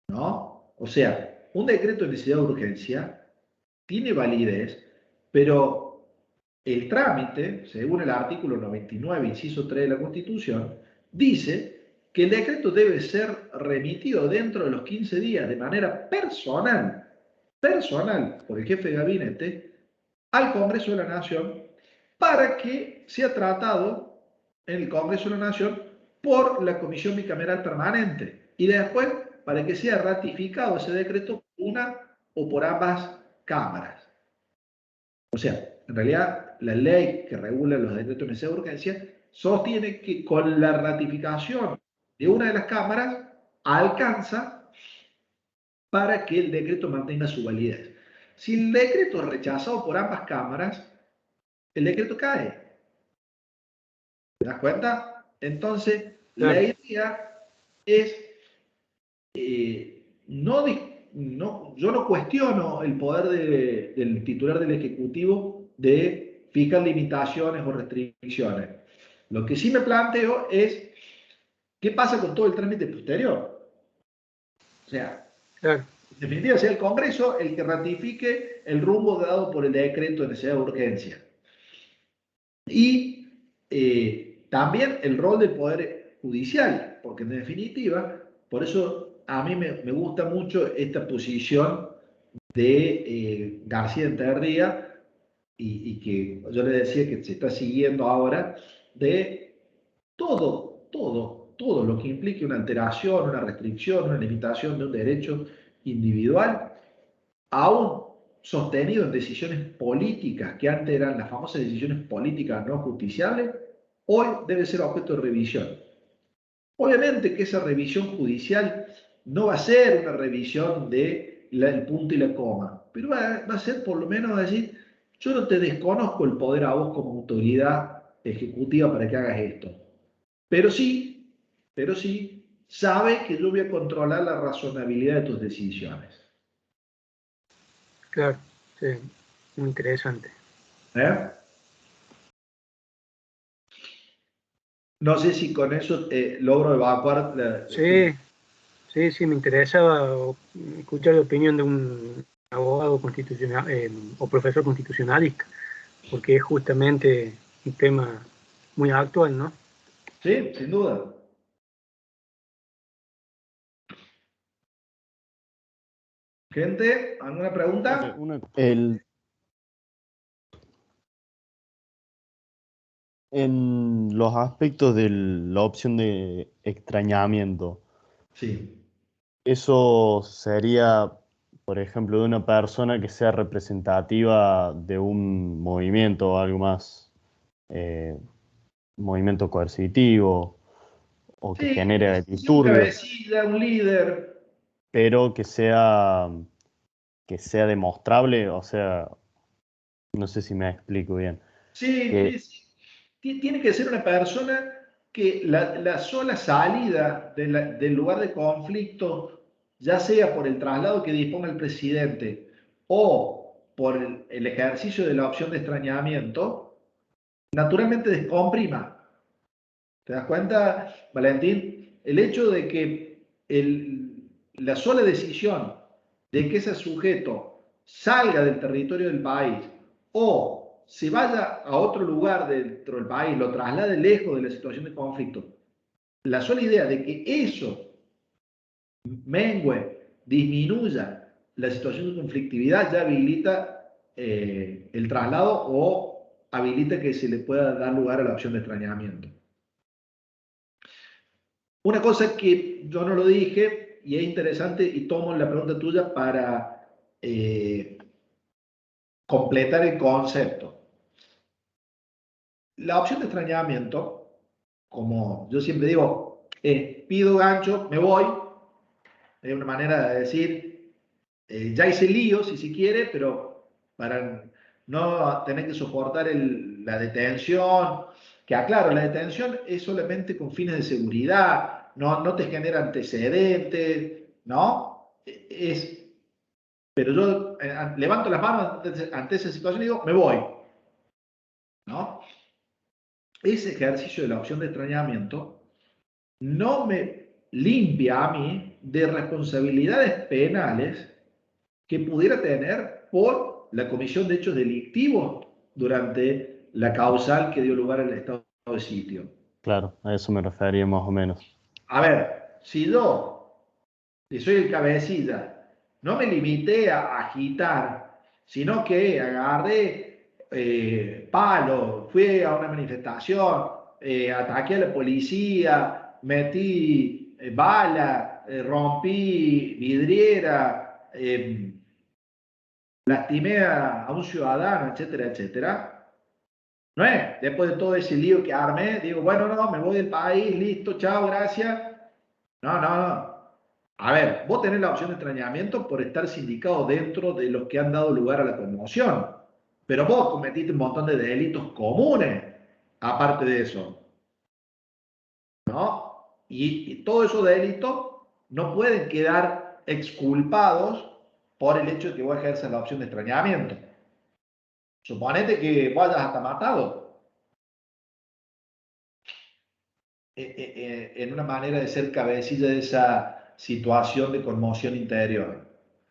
¿No? O sea, un decreto de necesidad de urgencia tiene validez, pero el trámite, según el artículo 99, inciso 3 de la Constitución, dice que el decreto debe ser remitido dentro de los 15 días de manera personal por el jefe de gabinete al Congreso de la Nación para que sea tratado en el Congreso de la Nación por la Comisión Bicameral Permanente y después para que sea ratificado ese decreto por una o por ambas cámaras. O sea, en realidad la ley que regula los decretos de necesidad de urgencia sostiene que con la ratificación de una de las cámaras alcanza para que el decreto mantenga su validez. Si el decreto es rechazado por ambas cámaras, el decreto cae. ¿Te das cuenta? Entonces, la idea es, yo no cuestiono el poder del titular del Ejecutivo de fijar limitaciones o restricciones. Lo que sí me planteo es, ¿qué pasa con todo el trámite posterior? O sea, en definitiva, sea el Congreso el que ratifique el rumbo dado por el decreto de necesidad de urgencia. Y también el rol del Poder Judicial, porque en definitiva, por eso a mí me gusta mucho esta posición de García Enterría y que yo le decía que se está siguiendo ahora, de todo lo que implique una alteración, una restricción, una limitación de un derecho individual, aún sostenido en decisiones políticas que antes eran las famosas decisiones políticas no justiciables, hoy debe ser objeto de revisión. Obviamente que esa revisión judicial no va a ser una revisión del punto y la coma, pero va a ser por lo menos decir, yo no te desconozco el poder a vos como autoridad ejecutiva para que hagas esto, pero sí, sabe que yo voy a controlar la razonabilidad de tus decisiones. Claro, sí, muy interesante. No sé si con eso logro evacuar. Sí, me interesaba escuchar la opinión de un abogado constitucional o profesor constitucionalista, porque es justamente un tema muy actual, ¿no? Sí, sin duda. Gente, ¿alguna pregunta? En los aspectos de la opción de extrañamiento, Sí. eso sería, por ejemplo, de una persona que sea representativa de un movimiento o algo más, movimiento coercitivo o que Sí, genere sí, un disturbios, cabecilla, un líder. pero que sea demostrable, o sea, no sé si me explico bien. Sí, Que, tiene que ser una persona que la sola salida del lugar de conflicto, ya sea por el traslado que disponga el presidente o por el ejercicio de la opción de extrañamiento, naturalmente descomprima. ¿Te das cuenta, Valentín? El hecho de que la sola decisión de que ese sujeto salga del territorio del país o se vaya a otro lugar dentro del país, lo traslade lejos de la situación de conflicto, la sola idea de que eso mengue, disminuya la situación de conflictividad ya habilita el traslado o habilita que se le pueda dar lugar a la opción de extrañamiento. Una cosa que yo no lo dije y es interesante y tomo la pregunta tuya para completar el concepto. La opción de extrañamiento, como yo siempre digo, es pido gancho, me voy, es una manera de decir, ya hice lío si se quiere, pero para no tener que soportar la detención, que aclaro, la detención es solamente con fines de seguridad, no te genera antecedentes, ¿no? Pero yo levanto las manos ante esa situación y digo, me voy, ¿no? Ese ejercicio de la opción de extrañamiento no me limpia a mí de responsabilidades penales que pudiera tener por la comisión de hechos delictivos durante la causal que dio lugar al estado de sitio. claro, a eso me refería más o menos. A ver, si yo, que soy el cabecilla, no me limité a agitar, sino que agarré palo, fui a una manifestación, ataqué a la policía, metí bala, rompí vidriera, lastimé a un ciudadano, etcétera, etcétera. No es, después de todo ese lío que armé, digo, bueno, no, me voy del país, listo, chao, gracias. No. A ver, vos tenés la opción de extrañamiento por estar sindicado dentro de los que han dado lugar a la conmoción, pero vos cometiste un montón de delitos comunes, aparte de eso, ¿no? Y todos esos delitos no pueden quedar exculpados por el hecho de que vos ejerzas la opción de extrañamiento. Suponete que vos hayas hasta matado en una manera de ser cabecilla de esa situación de conmoción interior.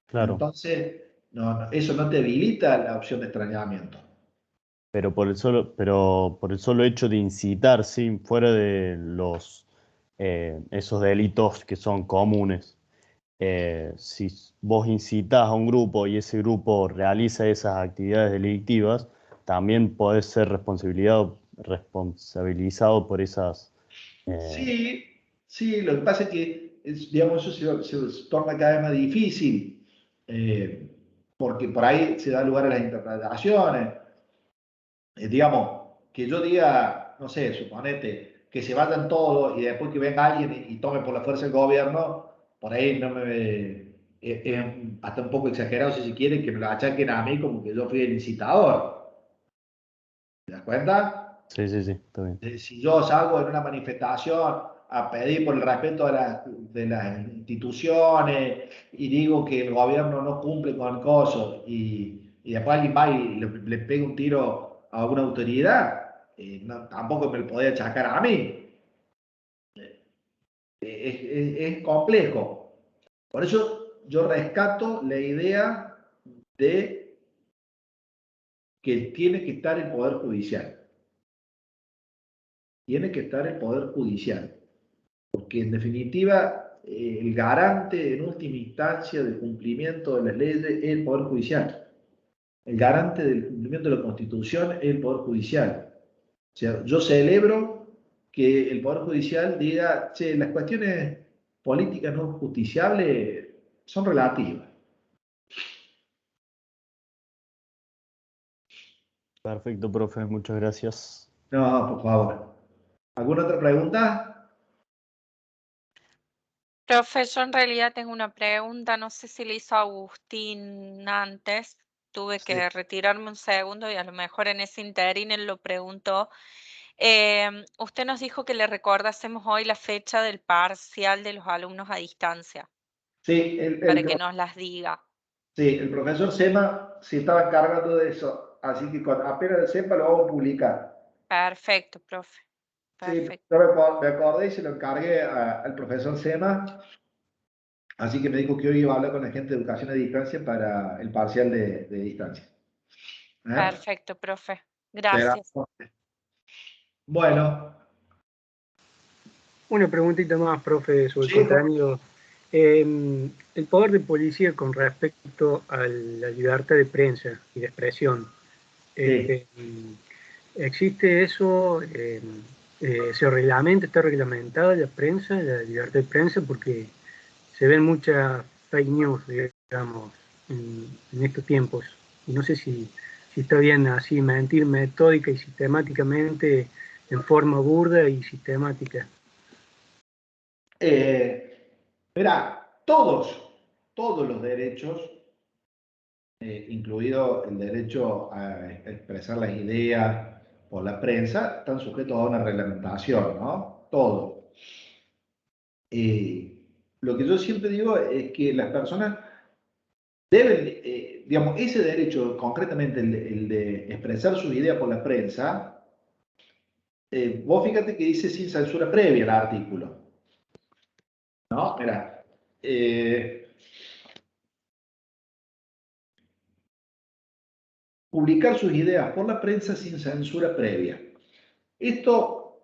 Claro. Entonces, eso no te habilita la opción de extrañamiento. Pero por el solo hecho de incitar, sí, fuera de esos delitos que son comunes. Si vos incitas a un grupo y ese grupo realiza esas actividades delictivas, también podés ser responsabilizado por esas. Sí, sí, lo que pasa es que, digamos, eso se torna cada vez más difícil, eh, porque por ahí se da lugar a las interpretaciones. Digamos, que yo diga, no sé, suponete, que se vayan todos y después que venga alguien y tome por la fuerza el gobierno, por ahí no es hasta un poco exagerado si se quiere que me lo achaquen a mí como que yo fui el incitador. ¿Te das cuenta? Sí, sí, sí, está bien. Si yo salgo en una manifestación a pedir por el respeto de las instituciones y digo que el gobierno no cumple con cosas y después alguien va y le pega un tiro a alguna autoridad, tampoco me lo podía achacar a mí. Es complejo. Por eso yo rescato la idea de que tiene que estar el Poder Judicial. Tiene que estar el Poder Judicial. Porque en definitiva el garante en última instancia del cumplimiento de las leyes es el Poder Judicial. El garante del cumplimiento de la Constitución es el Poder Judicial. O sea, yo celebro que el Poder Judicial diga, che, las cuestiones políticas no justiciables son relativas. Perfecto, profe, muchas gracias. No, por favor. ¿Alguna otra pregunta? Profe, yo en realidad tengo una pregunta, no sé si le hizo Agustín antes, tuve Sí. que retirarme un segundo y a lo mejor en ese interín él lo preguntó. Usted nos dijo que le recordásemos hoy la fecha del parcial de los alumnos a distancia, Sí, para que nos las diga. sí, el profesor Sema se estaba encargando de eso, así que apenas sepa lo vamos a publicar. Perfecto, profe, Sí, perfecto. yo me acordé y se lo encargué al profesor Sema, así que me dijo que hoy iba a hablar con la gente de educación a distancia para el parcial de distancia. ¿Eh? Perfecto, profe. Será- Gracias. Bueno, Una preguntita más, profe, sobre el sí, contenido. El poder de policía con respecto a la libertad de prensa y de expresión. sí. Este, ¿Existe eso? ¿Está reglamentada la prensa, la libertad de prensa? Porque se ven muchas fake news, digamos, en estos tiempos. Y no sé si está bien así mentir metódica y sistemáticamente en forma burda y sistemática. Mira, todos los derechos, incluido el derecho a expresar las ideas por la prensa, están sujetos a una reglamentación, ¿no? Todo. Lo que yo siempre digo es que las personas deben, digamos, ese derecho, concretamente el de expresar sus ideas por la prensa, vos fíjate que dice sin censura previa el artículo, ¿no? Mira, publicar sus ideas por la prensa sin censura previa. Esto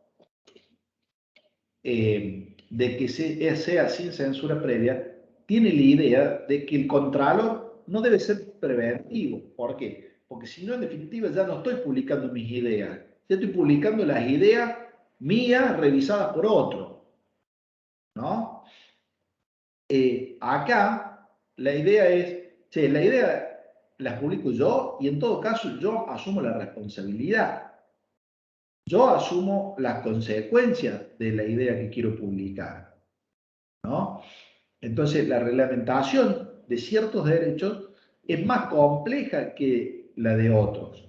de que sea sin censura previa, tiene la idea de que el contralor no debe ser preventivo. ¿Por qué? Porque si no, en definitiva, ya no estoy publicando mis ideas, ya estoy publicando las ideas mías revisadas por otro, ¿no? Acá la idea es, che, la idea la publico yo y en todo caso yo asumo la responsabilidad. Yo asumo las consecuencias de la idea que quiero publicar, ¿no? Entonces, la reglamentación de ciertos derechos es más compleja que la de otros.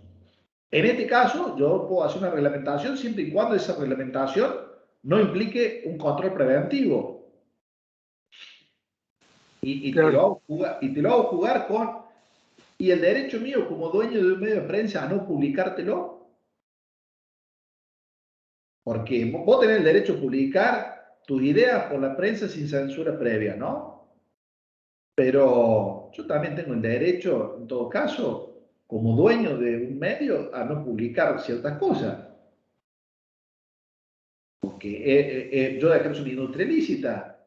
En este caso, yo puedo hacer una reglamentación siempre y cuando esa reglamentación no implique un control preventivo. Y te lo Claro, hago jugar, y te lo hago jugar con, y el derecho mío como dueño de un medio de prensa a no publicártelo, porque vos tenés el derecho a publicar tus ideas por la prensa sin censura previa, ¿no? Pero yo también tengo el derecho, en todo caso, como dueño de un medio, a no publicar ciertas cosas. Porque yo declaro una industria ilícita.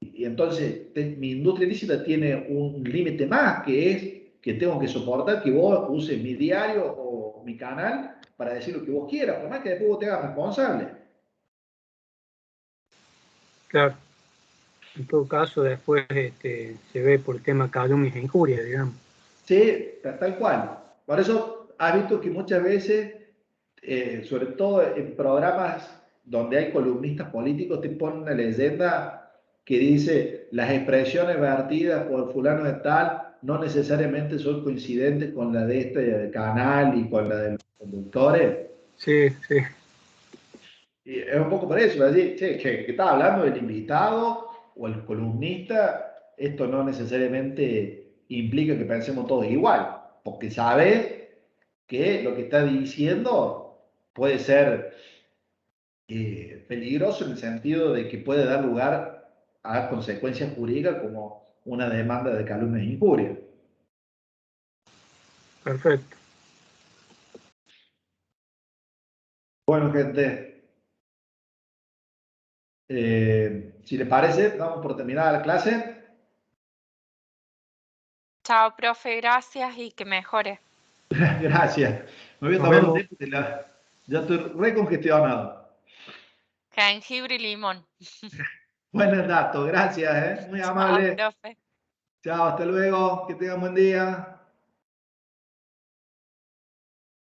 Y entonces mi industria ilícita tiene un límite más, que es que tengo que soportar que vos uses mi diario o mi canal para decir lo que vos quieras, por más que después vos te hagas responsable. claro. En todo caso, después se ve por el tema calumnias e injurias, digamos. Sí, tal cual. Por eso has visto que muchas veces, sobre todo en programas donde hay columnistas políticos, te ponen una leyenda que dice las expresiones vertidas por fulano de tal no necesariamente son coincidentes con la de este canal y con la de los conductores. Sí, sí, Y es un poco por eso, decir, che, que está hablando del invitado o el columnista, esto no necesariamente implica que pensemos todos igual, porque sabes que lo que está diciendo puede ser peligroso en el sentido de que puede dar lugar a consecuencias jurídicas como una demanda de calumnia e injuria. perfecto. Bueno, gente, si les parece, damos por terminada la clase. Chao, profe, gracias y que mejore. Gracias. Me voy a Nos tomar un vemos. té porque ya estoy recongestionado. Jengibre y limón. Buenos datos, gracias, muy Chao, amable. profe. Chao, hasta luego, que tengan buen día.